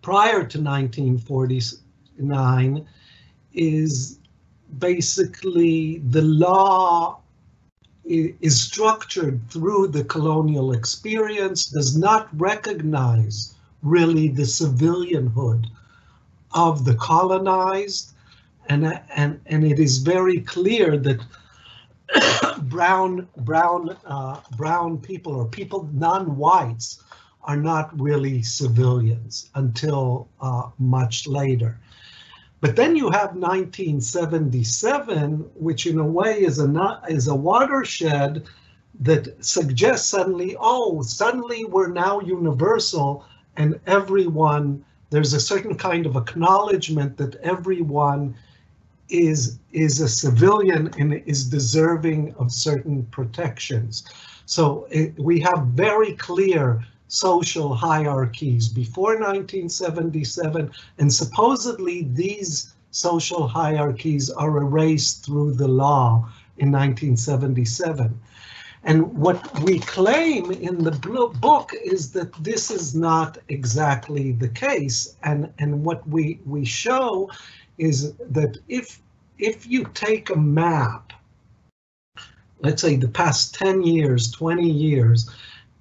prior to 1949 is basically the law is structured through the colonial experience, does not recognize really the civilianhood of the colonized, and it is very clear that brown people or people non-whites are not really civilians until much later. But then you have 1977, which in a way is a watershed that suggests suddenly, oh, suddenly we're now universal, and everyone, there's a certain kind of acknowledgement that everyone is a civilian and is deserving of certain protections. So we have very clear social hierarchies before 1977, and supposedly these social hierarchies are erased through the law in 1977. And what we claim in the book is that this is not exactly the case. And what we show is that if you take a map, let's say the past 10 years, 20 years,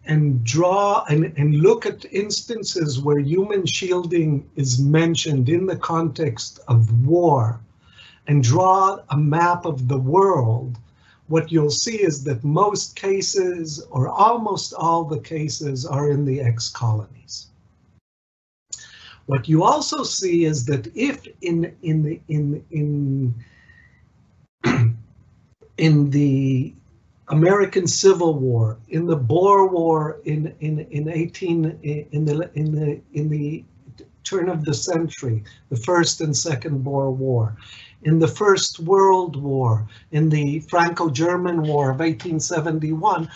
and draw and look at instances where human shielding is mentioned in the context of war, and draw a map of the world, what you'll see is that most cases, or almost all the cases, are in the ex-colonies. What you also see is that if in the American Civil War, in the Boer War in the turn of the century, the First and Second Boer War, in the First World War, in the Franco-German War of 1871,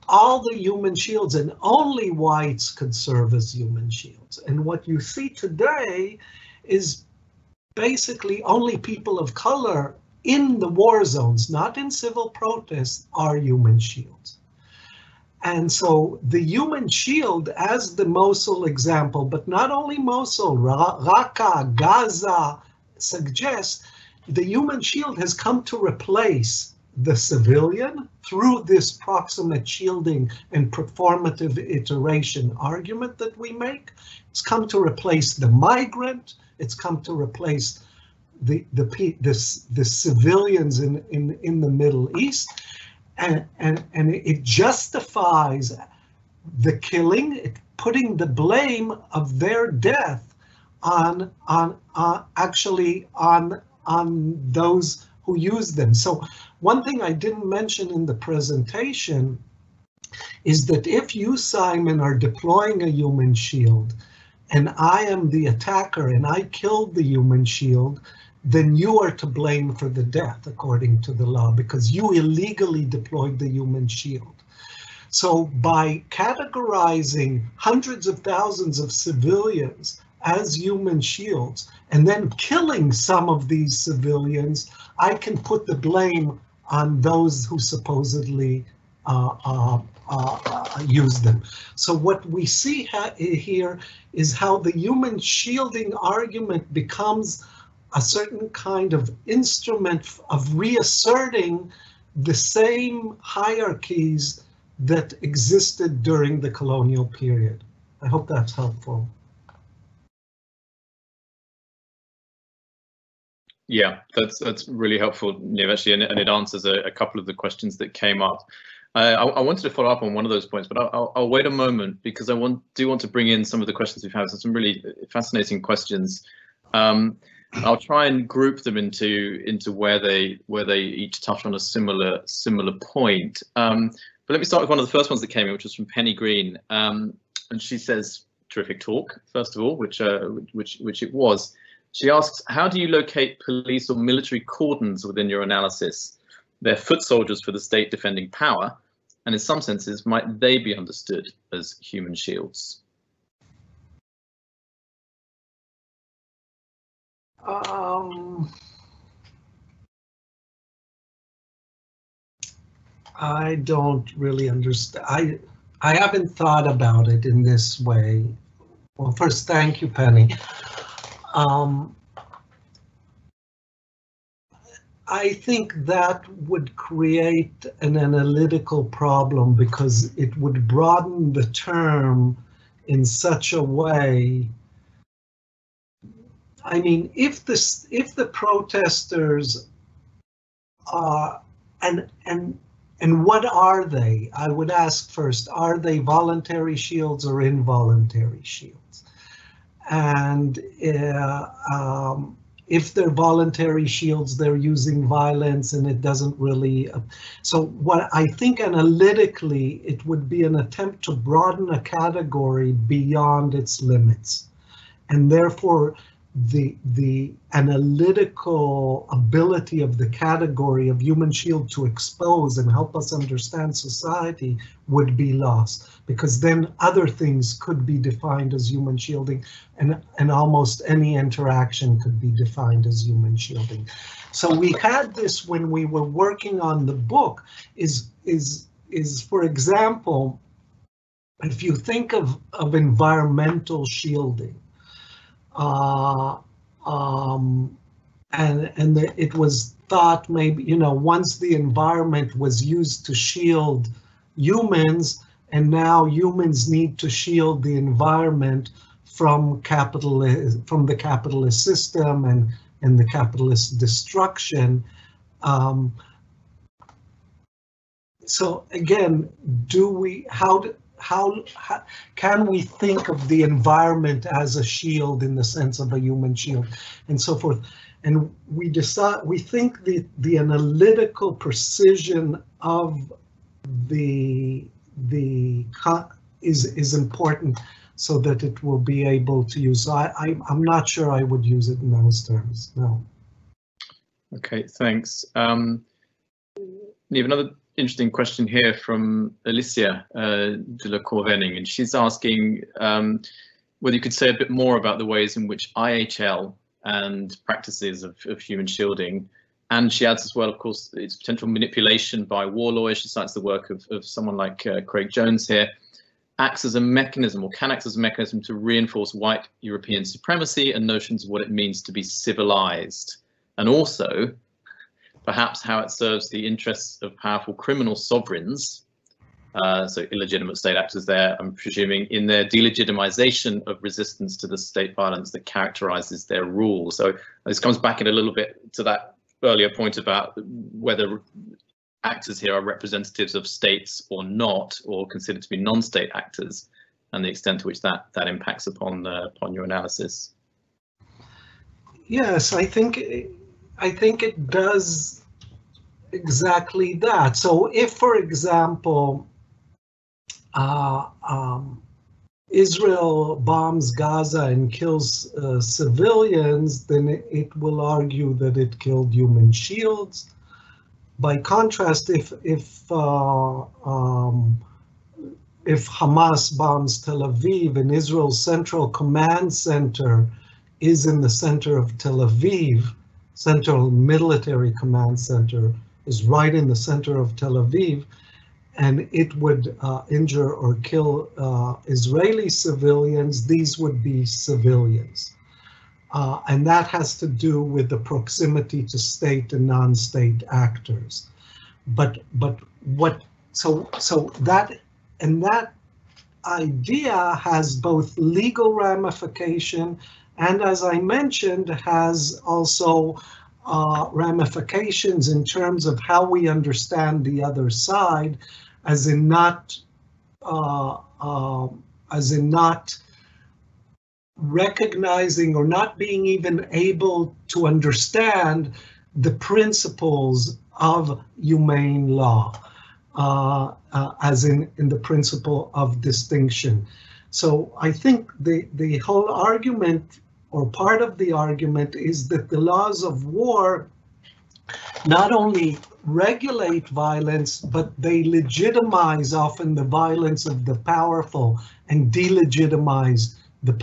all the human shields, and only whites could serve as human shields. And what you see today is basically only people of color in the war zones, not in civil protests, are human shields. And so the human shield, as the Mosul example, but not only Mosul, Raqqa, Gaza, suggests the human shield has come to replace the civilian through this proximate shielding and performative iteration argument that we make. It's come to replace the migrant. It's come to replace the civilians in the Middle East, and it justifies the killing, putting the blame of their death on those who use them. So one thing I didn't mention in the presentation is that if you, Simon, are deploying a human shield, and I am the attacker and I killed the human shield, then you are to blame for the death according to the law, because you illegally deployed the human shield. So by categorizing hundreds of thousands of civilians as human shields and then killing some of these civilians, I can put the blame on those who supposedly use them. So what we see here is how the human shielding argument becomes a certain kind of instrument of reasserting the same hierarchies that existed during the colonial period. I hope that's helpful. Yeah, that's really helpful, Neve, actually, and it answers a couple of the questions that came up. I wanted to follow up on one of those points, but I'll wait a moment because I do want to bring in some of the questions we've had. So some really fascinating questions. I'll try and group them into where they each touch on a similar point. But let me start with one of the first ones that came in, which was from Penny Green, and she says, "Terrific talk, first of all," which it was. She asks, "How do you locate police or military cordons within your analysis? They're foot soldiers for the state defending power, and in some senses, might they be understood as human shields?" I don't really understand. I haven't thought about it in this way. Well, first, thank you, Penny. I think that would create an analytical problem because it would broaden the term in such a way. I mean, if the protesters are, and what are they? I would ask first, are they voluntary shields or involuntary shields? And if they're voluntary shields, they're using violence and it doesn't really. So what I think analytically, it would be an attempt to broaden a category beyond its limits. And therefore, the analytical ability of the category of human shield to expose and help us understand society would be lost, because then other things could be defined as human shielding, and almost any interaction could be defined as human shielding. So we had this when we were working on the book, is for example, if you think of environmental shielding, it was thought maybe, you know, once the environment was used to shield humans, and now humans need to shield the environment from the capitalist system and the capitalist destruction. So again, how can we think of the environment as a shield in the sense of a human shield, and so forth? And we think the analytical precision of is important, so that it will be able to use. So I'm not sure I would use it in those terms. No. Okay, thanks. Neve, another interesting question here from Alicia de la Corvenning, and she's asking whether you could say a bit more about the ways in which IHL and practices of human shielding, and she adds as well, of course, its potential manipulation by war lawyers. She cites the work of someone like Craig Jones here, acts as a mechanism, or can act as a mechanism, to reinforce white European supremacy and notions of what it means to be civilized, and also perhaps how it serves the interests of powerful criminal sovereigns, so illegitimate state actors there, I'm presuming, in their delegitimization of resistance to the state violence that characterizes their rule. So this comes back in a little bit to that earlier point about whether actors here are representatives of states or not, or considered to be non-state actors, and the extent to which that impacts upon your analysis. Yes, I think it does exactly that. So if, for example, Israel bombs Gaza and kills civilians, then it will argue that it killed human shields. By contrast, if Hamas bombs Tel Aviv and Israel's central command center is in the center of Tel Aviv, Central Military Command Center is right in the center of Tel Aviv, and it would injure or kill Israeli civilians, these would be civilians. And that has to do with the proximity to state and non-state actors. But that idea has both legal ramification, and as I mentioned, has also ramifications in terms of how we understand the other side, as in not recognizing or not being even able to understand the principles of humane law, as in the principle of distinction. So I think the whole argument, or part of the argument, is that the laws of war not only regulate violence, but they legitimize often the violence of the powerful and delegitimize the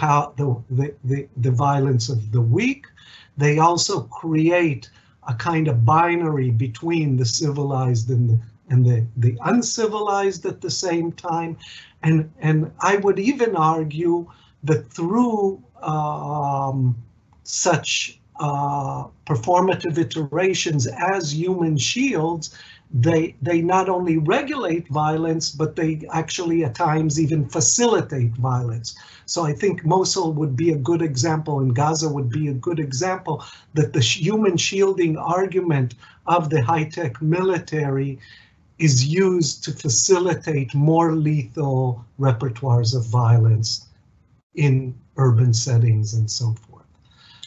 violence of the weak. They also create a kind of binary between the civilized and the uncivilized at the same time. And I would even argue that through such performative iterations as human shields, they not only regulate violence, but they actually at times even facilitate violence. So I think Mosul would be a good example, and Gaza would be a good example, that the human shielding argument of the high-tech military is used to facilitate more lethal repertoires of violence in urban settings and so forth.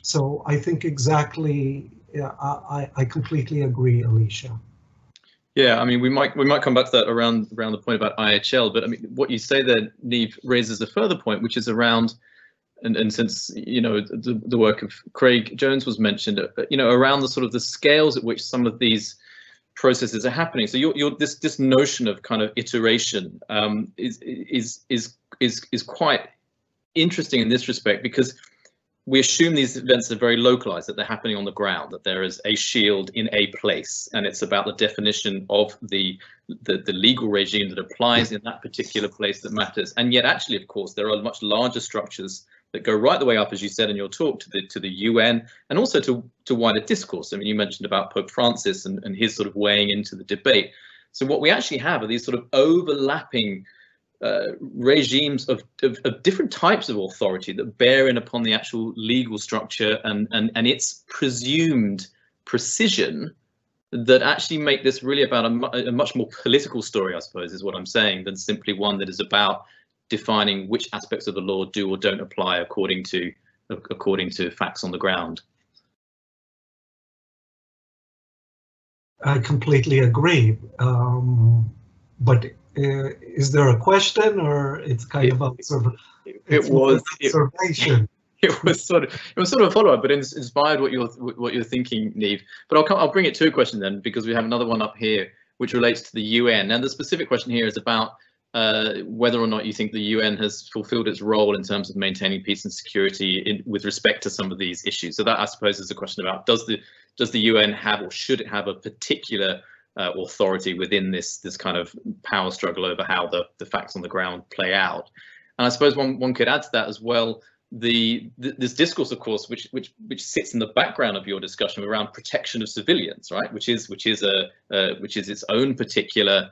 So I think exactly, I completely agree, Alicia. Yeah, I mean, we might come back to that around the point about IHL, but I mean, what you say there, Neve, raises a further point, which is around, and since, you know, the work of Craig Jones was mentioned, you know, around the sort of the scales at which some of these processes are happening. So this notion of kind of iteration is quite interesting in this respect, because we assume these events are very localized, that they're happening on the ground, that there is a shield in a place, and it's about the definition of the legal regime that applies in that particular place that matters. And yet, actually, of course, there are much larger structures that go right the way up, as you said in your talk, to the UN, and also to wider discourse. I mean, you mentioned about Pope Francis and his sort of weighing into the debate. So what we actually have are these sort of overlapping regimes of different types of authority that bear in upon the actual legal structure and its presumed precision, that actually make this really about a much more political story, I suppose, is what I'm saying, than simply one that is about defining which aspects of the law do or don't apply according to facts on the ground. I completely agree, but is there a question, or it's kind of observation? It was sort of a follow-up, but inspired what you're thinking, Neve. But I'll bring it to a question then, because we have another one up here which relates to the UN, and the specific question here is about whether or not you think the UN has fulfilled its role in terms of maintaining peace and security with respect to some of these issues. So that, I suppose, is a question about does the UN have, or should it have, a particular authority within this kind of power struggle over how the facts on the ground play out. And I suppose one could add to that as well this discourse, of course, which sits in the background of your discussion around protection of civilians, right? Which is its own particular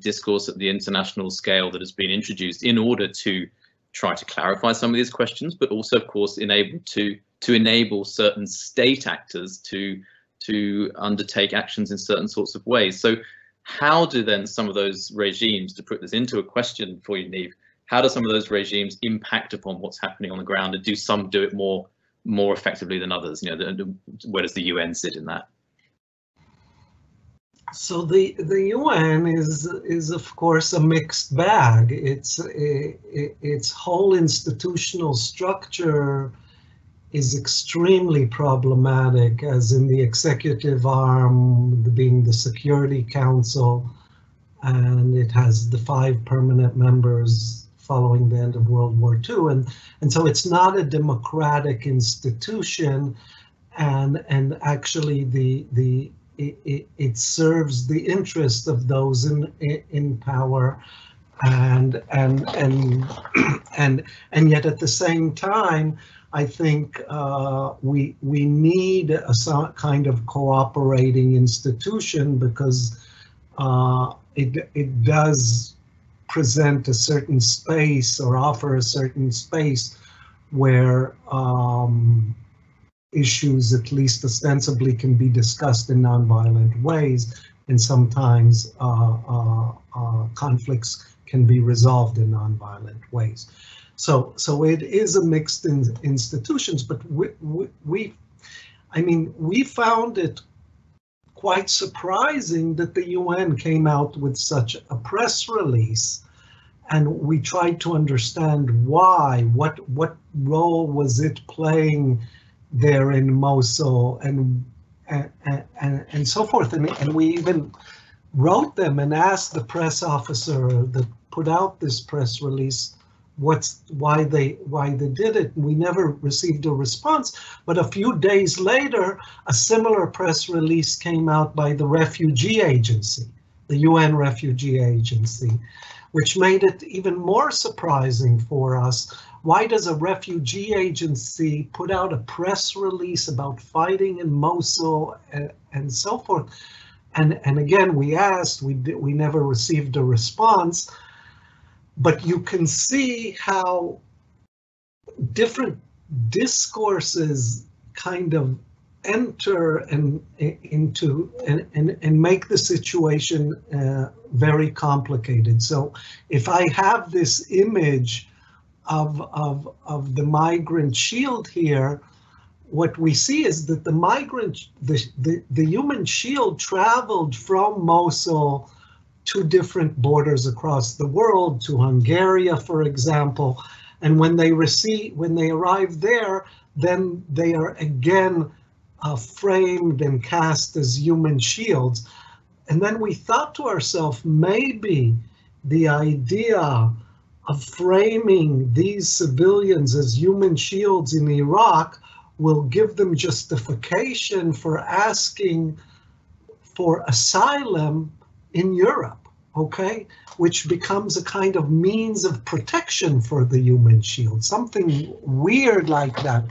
discourse at the international scale that has been introduced in order to try to clarify some of these questions, but also, of course, to enable certain state actors to undertake actions in certain sorts of ways. So how do then some of those regimes, to put this into a question for you, Neve, how do some of those regimes impact upon what's happening on the ground, and do some do it more effectively than others? You know, where does the UN sit in that? So the UN is of course a mixed bag. Its whole institutional structure is extremely problematic, as in the executive arm being the Security Council, and it has the 5 permanent members following the end of World War II, and so it's not a democratic institution, and actually it serves the interest of those in power, and yet at the same time, I think we need a kind of cooperating institution, because it does present a certain space, or offer a certain space, where issues, at least ostensibly, can be discussed in nonviolent ways, and sometimes conflicts can be resolved in nonviolent ways. So it is a mixed institutions, but we found it quite surprising that the UN came out with such a press release, and we tried to understand why, what role was it playing there in Mosul, and so forth, and we even wrote them and asked the press officer that put out this press release why they did it. We never received a response, but a few days later, a similar press release came out by the refugee agency, the UN Refugee Agency, which made it even more surprising for us. Why does a refugee agency put out a press release about fighting in Mosul and so forth? And again, we asked, we never received a response. But you can see how different discourses kind of enter into make the situation very complicated. So if I have this image of the migrant shield here, what we see is that the human shield traveled from Mosul to different borders across the world, to Hungary, for example, and when they arrive there, then they are again framed and cast as human shields. And then we thought to ourselves, maybe the idea of framing these civilians as human shields in Iraq will give them justification for asking for asylum in Europe, okay? Which becomes a kind of means of protection for the human shield, something weird like that.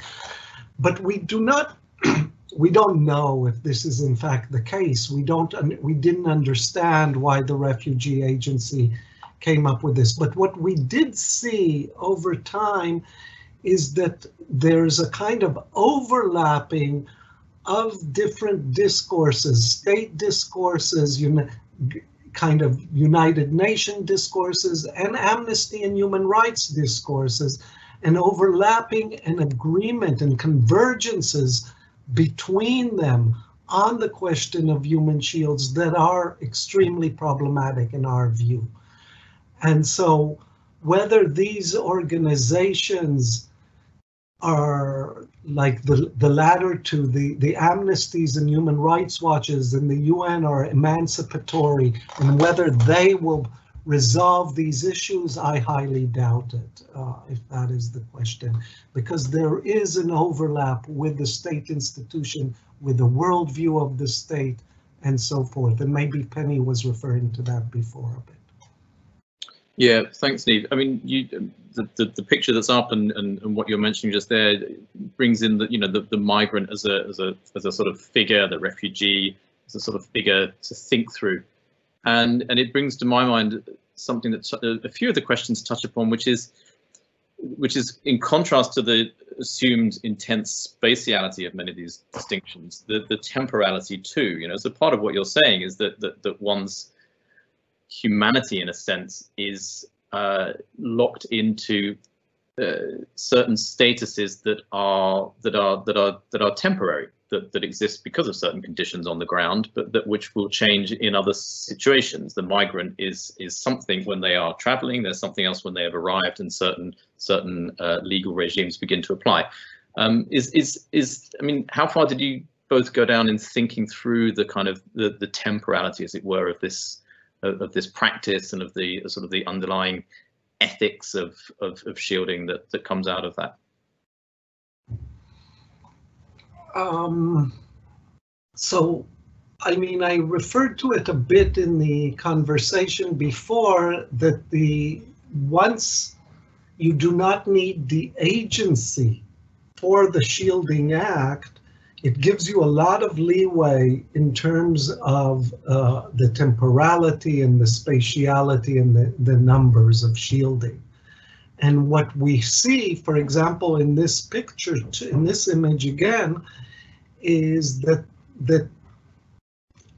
But we don't know if this is in fact the case. We didn't understand why the refugee agency came up with this. But what we did see over time is that there's a kind of overlapping of different discourses, state discourses, kind of United Nations discourses, and amnesty and human rights discourses, and overlapping and agreement and convergences between them on the question of human shields that are extremely problematic in our view. And so whether these organizations are like the latter two, the amnesties and human rights watches and the UN are emancipatory, and whether they will resolve these issues, I highly doubt it, if that is the question, because there is an overlap with the state institution, with the worldview of the state, and so forth. And maybe Penny was referring to that before a bit. Yeah, thanks, Neve. I mean, the picture that's up and what you're mentioning just there brings in the migrant as a sort of figure, the refugee as a sort of figure to think through, and it brings to my mind something that a few of the questions touch upon, which is in contrast to the assumed intense spatiality of many of these distinctions, the temporality too. So part of what you're saying is that one's humanity, in a sense, is locked into certain statuses that are temporary, that exist because of certain conditions on the ground, but which will change in other situations. The migrant is something when they are traveling. There's something else when they have arrived, and certain legal regimes begin to apply. I mean, how far did you both go down in thinking through the kind of the temporality, as it were, of this practice and of the sort of the underlying ethics of shielding that comes out of that? So, I mean, I referred to it a bit in the conversation before, that once you do not need the agency for the Shielding Act, it gives you a lot of leeway in terms of the temporality and the spatiality and the numbers of shielding. And what we see, for example, in this picture, in this image again, is that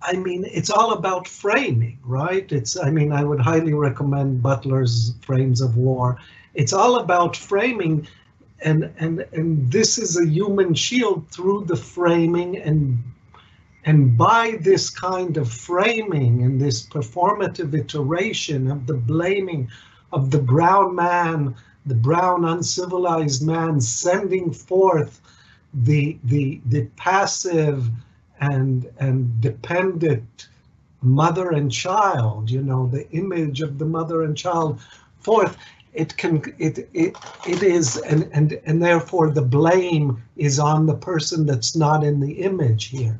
I mean, it's all about framing, right? I mean, I would highly recommend Butler's Frames of War. It's all about framing, and this is a human shield through the framing, and by this kind of framing and this performative iteration of the blaming of the brown man, the brown uncivilized man, sending forth the passive and dependent mother and child, you know, the image of the mother and child forth, it is, and therefore the blame is on the person that's not in the image here.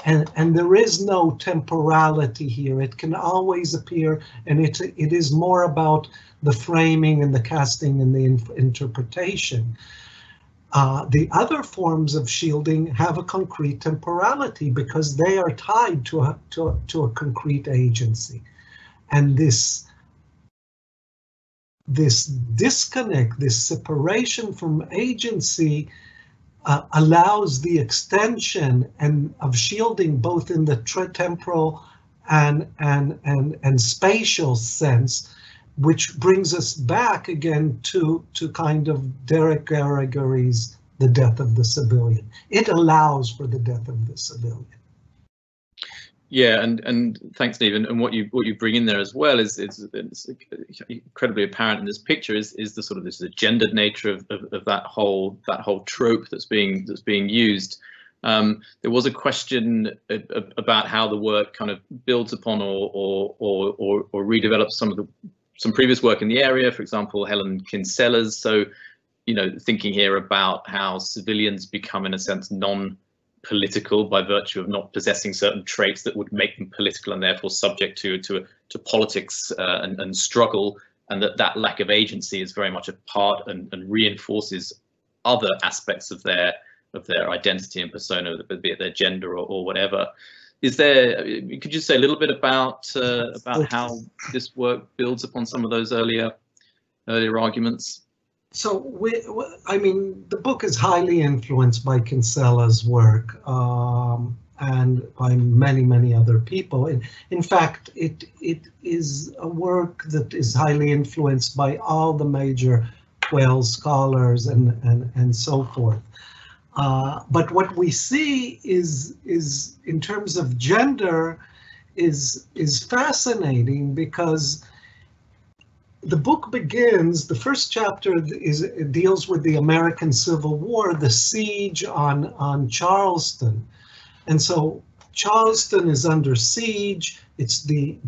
And there is no temporality here. It can always appear, and it is more about the framing and the casting and the interpretation. The other forms of shielding have a concrete temporality because they are tied to a concrete agency. And this disconnect, this separation from agency allows the extension of shielding both in the temporal and spatial sense, which brings us back again to kind of Derek Garrigary's The Death of the Civilian. It allows for the death of the civilian. Yeah, and thanks, Neve. And what you bring in there as well is it's incredibly apparent in this picture is the sort of this gendered nature of that whole trope that's being used. There was a question about how the work kind of builds upon or redevelops some previous work in the area, for example, Helen Kinsella's. So, you know, thinking here about how civilians become, in a sense, non-political by virtue of not possessing certain traits that would make them political and therefore subject to politics and struggle, and that lack of agency is very much a part and reinforces other aspects of their identity and persona, be it their gender or whatever. Could you say a little bit about how this work builds upon some of those earlier arguments? So, I mean, the book is highly influenced by Kinsella's work and by many other people. In fact, it is a work that is highly influenced by all the major Wales scholars and so forth. But what we see is in terms of gender is fascinating, because the book begins, the first chapter deals with the American Civil War, the siege on Charleston. And so Charleston is under siege. It's the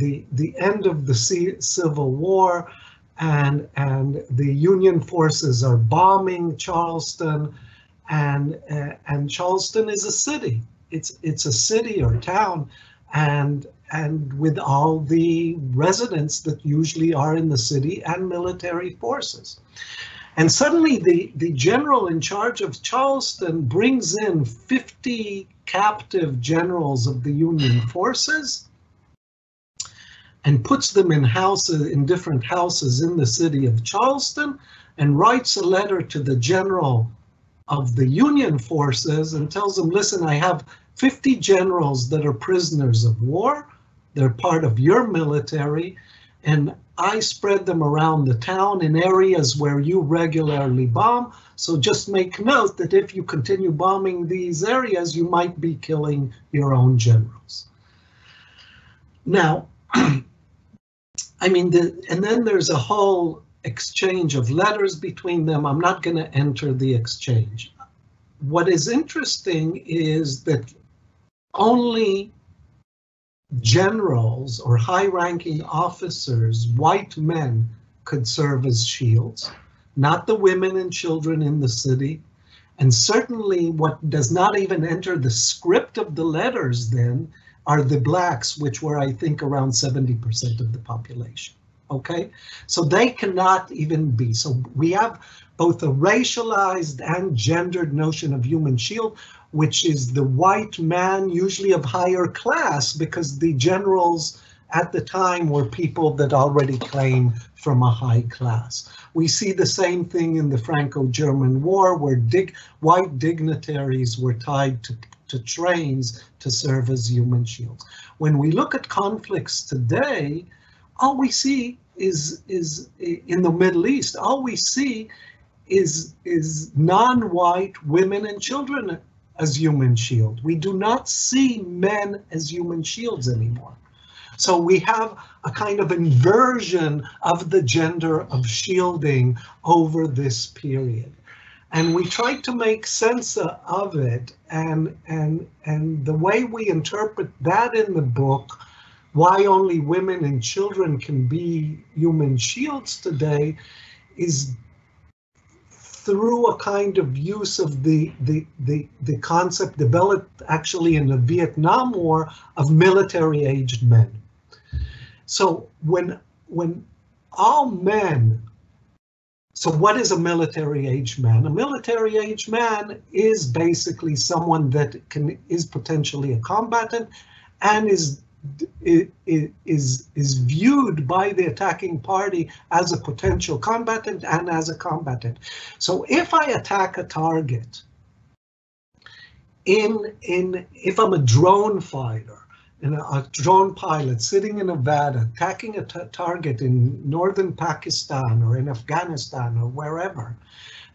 end of the Civil War, and the Union forces are bombing Charleston. And Charleston is a city. It's a city or town, and with all the residents that usually are in the city and military forces. And suddenly the general in charge of Charleston brings in 50 captive generals of the Union forces and puts them in different houses in the city of Charleston, and writes a letter to the general of the Union forces and tells them, listen, I have 50 generals that are prisoners of war. They're part of your military, and I spread them around the town in areas where you regularly bomb. So just make note that if you continue bombing these areas, you might be killing your own generals. Now, I mean, and then there's a whole exchange of letters between them. I'm not going to enter the exchange. What is interesting is that only generals or high-ranking officers, white men, could serve as shields, not the women and children in the city. And certainly what does not even enter the script of the letters then are the blacks, which were, I think, around 70% of the population. Okay, so they cannot even be. So we have both a racialized and gendered notion of human shield, which is the white man, usually of higher class, because the generals at the time were people that already came from a high class. We see the same thing in the Franco-German War, where white dignitaries were tied to trains to serve as human shields. When we look at conflicts today, all we see is in the Middle East, all we see is non-white women and children as human shield. We do not see men as human shields anymore. So we have a kind of inversion of the gender of shielding over this period. And we tried to make sense of it, and the way we interpret that in the book, why only women and children can be human shields today, is through a kind of use of the concept developed actually in the Vietnam War of military-aged men. So when all men, so what is a military-aged man? A military-aged man is basically someone that is potentially a combatant and is viewed by the attacking party as a potential combatant and as a combatant. So if I attack a target, if I'm a drone fighter, and a drone pilot sitting in Nevada, attacking a target in northern Pakistan or in Afghanistan or wherever,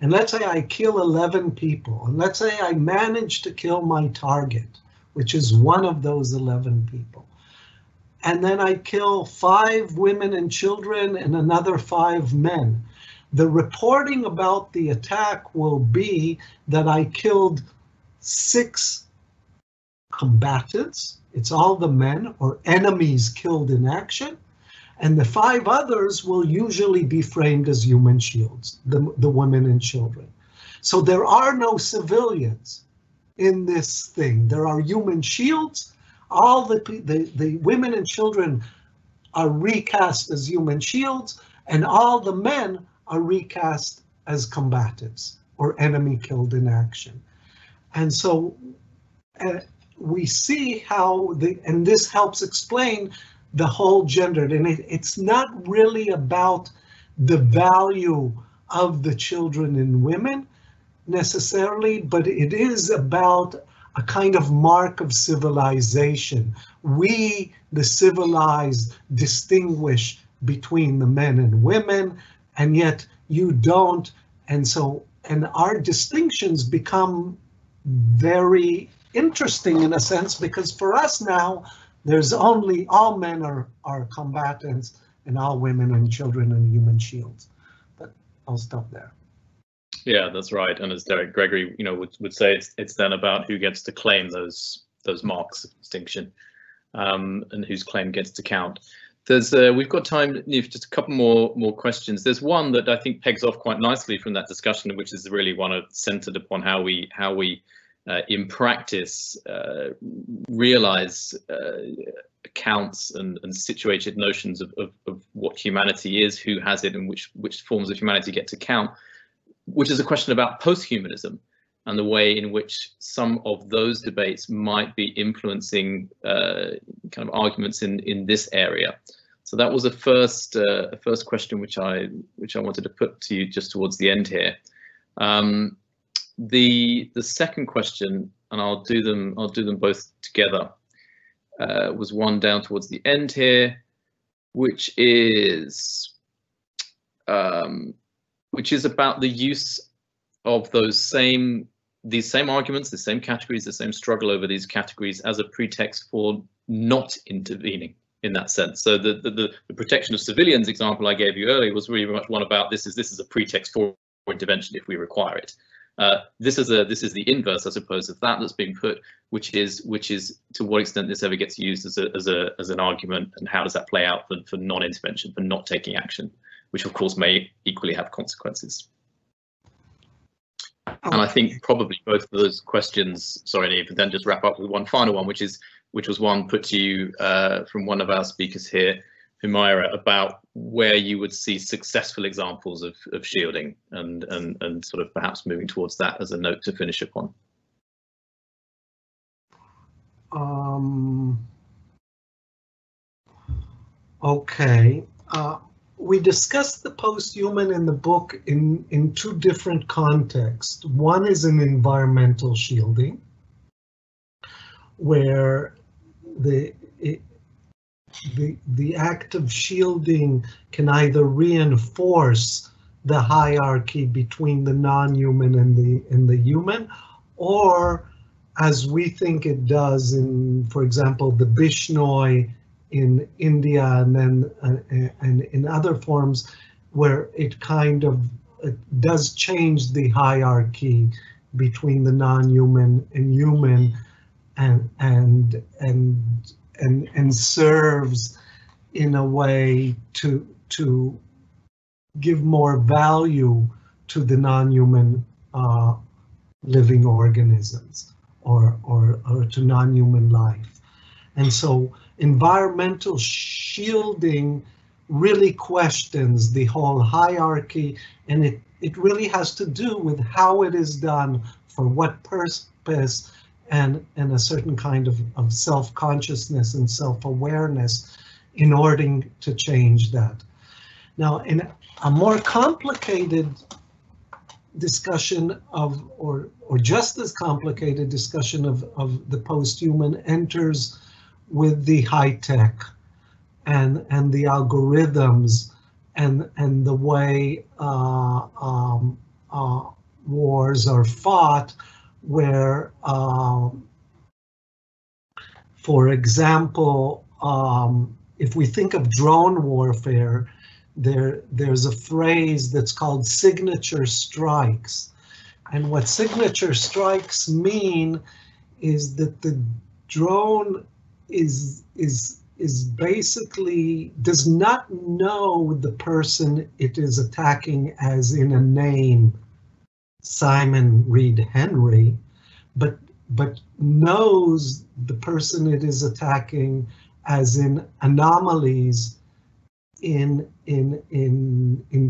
and let's say I kill 11 people, and let's say I manage to kill my target, which is one of those 11 people, and then I kill 5 women and children and another 5 men. The reporting about the attack will be that I killed 6 combatants, it's all the men or enemies killed in action, and the 5 others will usually be framed as human shields, the women and children. So there are no civilians in this thing. There are human shields. All the women and children are recast as human shields, and all the men are recast as combatants or enemy killed in action. And so we see how and this helps explain the whole gendered, and it's not really about the value of the children and women necessarily, but it is about a kind of mark of civilization. We, the civilized, distinguish between the men and women, and yet you don't, and our distinctions become very interesting in a sense, because for us now, there's only all men are combatants and all women and children are human shields. But I'll stop there. Yeah, that's right. And as Derek Gregory, would say, it's then about who gets to claim those marks of distinction, and whose claim gets to count. We've got time, Neve, just a couple more questions. There's one that I think pegs off quite nicely from that discussion, which is really one centered upon how we in practice realize accounts and situated notions of what humanity is, who has it, and which forms of humanity get to count, which is a question about post-humanism and the way in which some of those debates might be influencing kind of arguments in this area. So that was a first question which I wanted to put to you just towards the end here. The second question, and I'll do them both together, was one down towards the end here, which is about the use of these same arguments, the same categories, the same struggle over these categories as a pretext for not intervening in that sense. So the protection of civilians example I gave you earlier was really much one about this is a pretext for intervention if we require it. This is the inverse, I suppose, of that's being put, which is to what extent this ever gets used as an argument, and how does that play out for non-intervention, for not taking action, which of course may equally have consequences. And I think probably both of those questions, sorry, Neve, then just wrap up with one final one, which was one put to you from one of our speakers here, Humaira, about where you would see successful examples of shielding, and sort of perhaps moving towards that as a note to finish upon. Okay. We discussed the post-human in the book in 2 different contexts. One is in environmental shielding, where the act of shielding can either reinforce the hierarchy between the non-human and the human, or as we think it does in, for example, the Bishnoi in India, and then and in other forms, where it kind of does change the hierarchy between the non-human and human, and serves in a way to give more value to the non-human living organisms, or to non-human life. And so environmental shielding really questions the whole hierarchy, and it really has to do with how it is done, for what purpose, and a certain kind of self-consciousness and self-awareness in order to change that. Now, in a more complicated discussion of, or just as complicated discussion of the post-human enters with the high-tech and the algorithms and the way wars are fought, where, for example, if we think of drone warfare, there's a phrase that's called signature strikes. And what signature strikes mean is that the drone is basically does not know the person it is attacking as in a name, Simon Reed Henry, but knows the person it is attacking as in anomalies in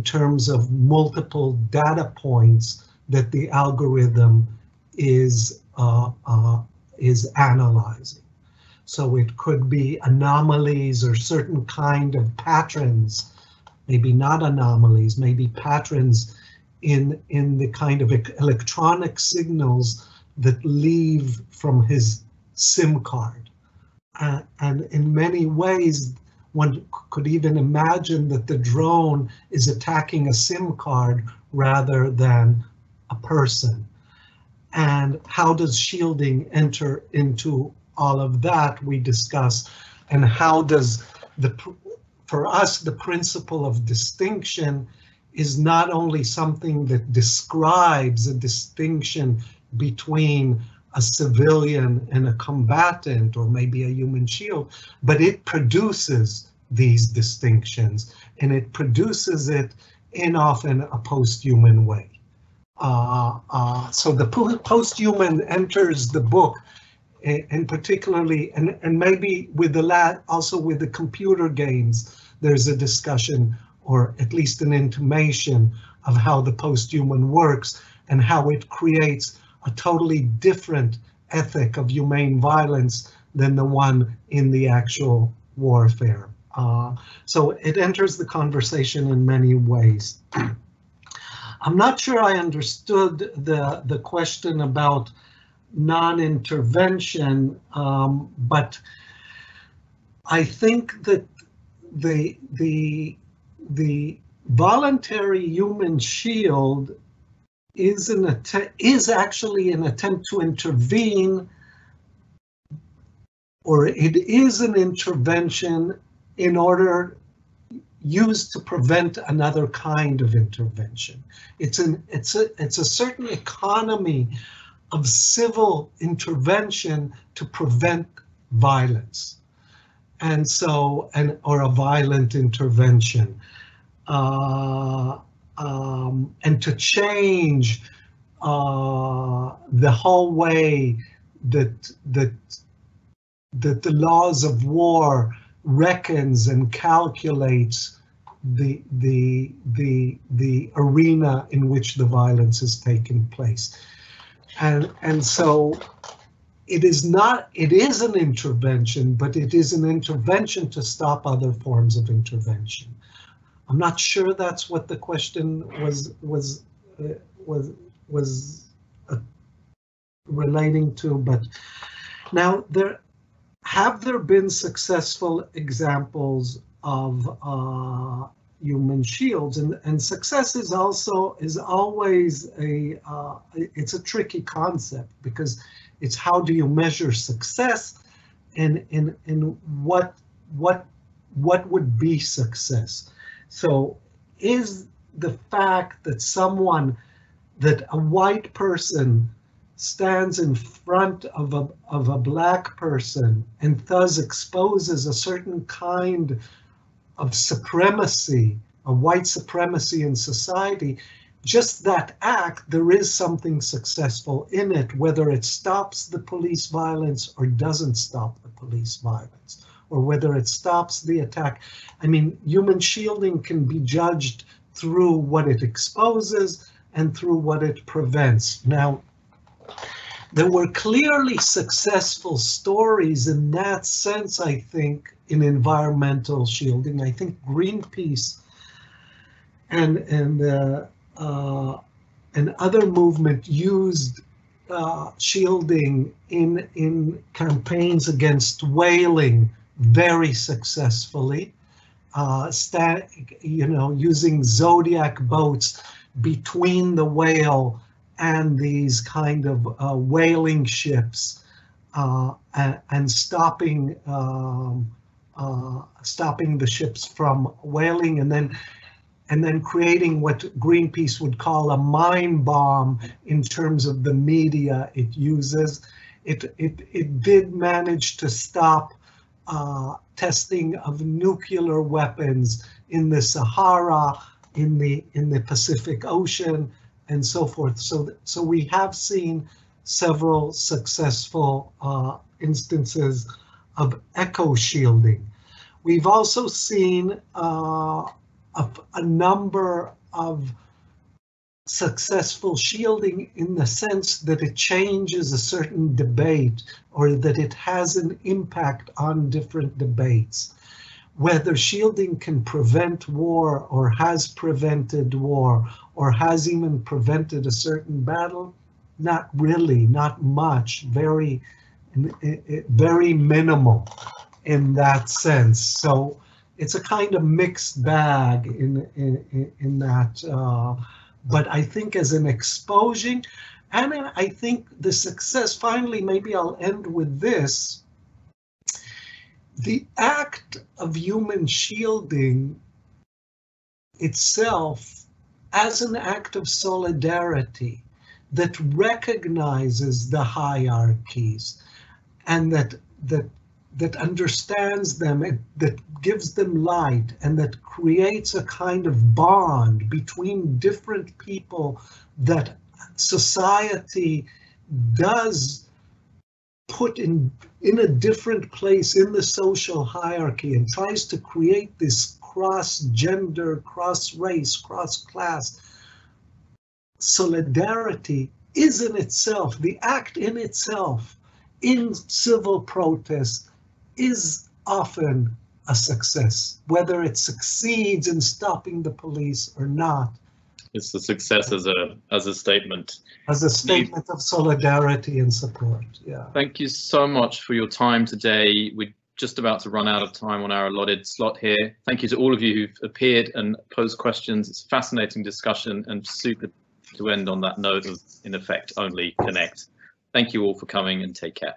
terms of multiple data points that the algorithm is analyzing. So it could be anomalies or certain kind of patterns, maybe not anomalies, maybe patterns in the kind of electronic signals that leave from his SIM card. And in many ways, one could even imagine that the drone is attacking a SIM card rather than a person. And how does shielding enter into all of that we discuss, and how does for us, the principle of distinction is not only something that describes a distinction between a civilian and a combatant, or maybe a human shield, but it produces these distinctions, and it produces it in often a post-human way. So the post-human enters the book, and particularly, and maybe with also with the computer games, there's a discussion, or at least an intimation, of how the post-human works and how it creates a totally different ethic of humane violence than the one in the actual warfare. So it enters the conversation in many ways. I'm not sure I understood the question about non-intervention, but I think that the voluntary human shield is actually an attempt to intervene, or it is an intervention in order used to prevent another kind of intervention. It's a certain economy of civil intervention to prevent violence, and so, or a violent intervention, and to change the whole way that the laws of war reckons and calculates the arena in which the violence is taking place. And so it is an intervention, but it is an intervention to stop other forms of intervention. I'm not sure that's what the question was relating to, but Now, have there been successful examples of human shields? And success is always it's a tricky concept, because it's how do you measure success, and what would be success? So is the fact that a white person stands in front of a black person and thus exposes a certain kind of supremacy, a white supremacy in society, just that act, there is something successful in it, whether it stops the police violence or doesn't stop the police violence, or whether it stops the attack. I mean, human shielding can be judged through what it exposes and through what it prevents. Now, there were clearly successful stories in that sense, I think, in environmental shielding. I think Greenpeace and other movement used shielding in campaigns against whaling very successfully. Using Zodiac boats between the whale and these kind of whaling ships, and stopping the ships from whaling, and then creating what Greenpeace would call a mine bomb in terms of the media it uses. It did manage to stop testing of nuclear weapons in the Sahara, in the Pacific Ocean, and so forth. So we have seen several successful instances of eco-shielding. We've also seen a number of successful shielding in the sense that it changes a certain debate, or that it has an impact on different debates. Whether shielding can prevent war, or has prevented war, or has even prevented a certain battle, not really, not much, very minimal in that sense. So it's a kind of mixed bag in that. But I think as an exposing, and I think the success, finally, maybe I'll end with this. The act of human shielding itself as an act of solidarity that recognizes the hierarchies and that understands them, that gives them light, and that creates a kind of bond between different people that society does put in a different place in the social hierarchy, and tries to create this cross-gender, cross-race, cross-class solidarity, is in itself, the act in itself, in civil protest, is often a success, whether it succeeds in stopping the police or not. It's a success as a statement. As a statement of solidarity and support, yeah. Thank you so much for your time today. We're just about to run out of time on our allotted slot here. Thank you to all of you who've appeared and posed questions. It's a fascinating discussion, and super to end on that note of, in effect, only connect. Thank you all for coming, and take care.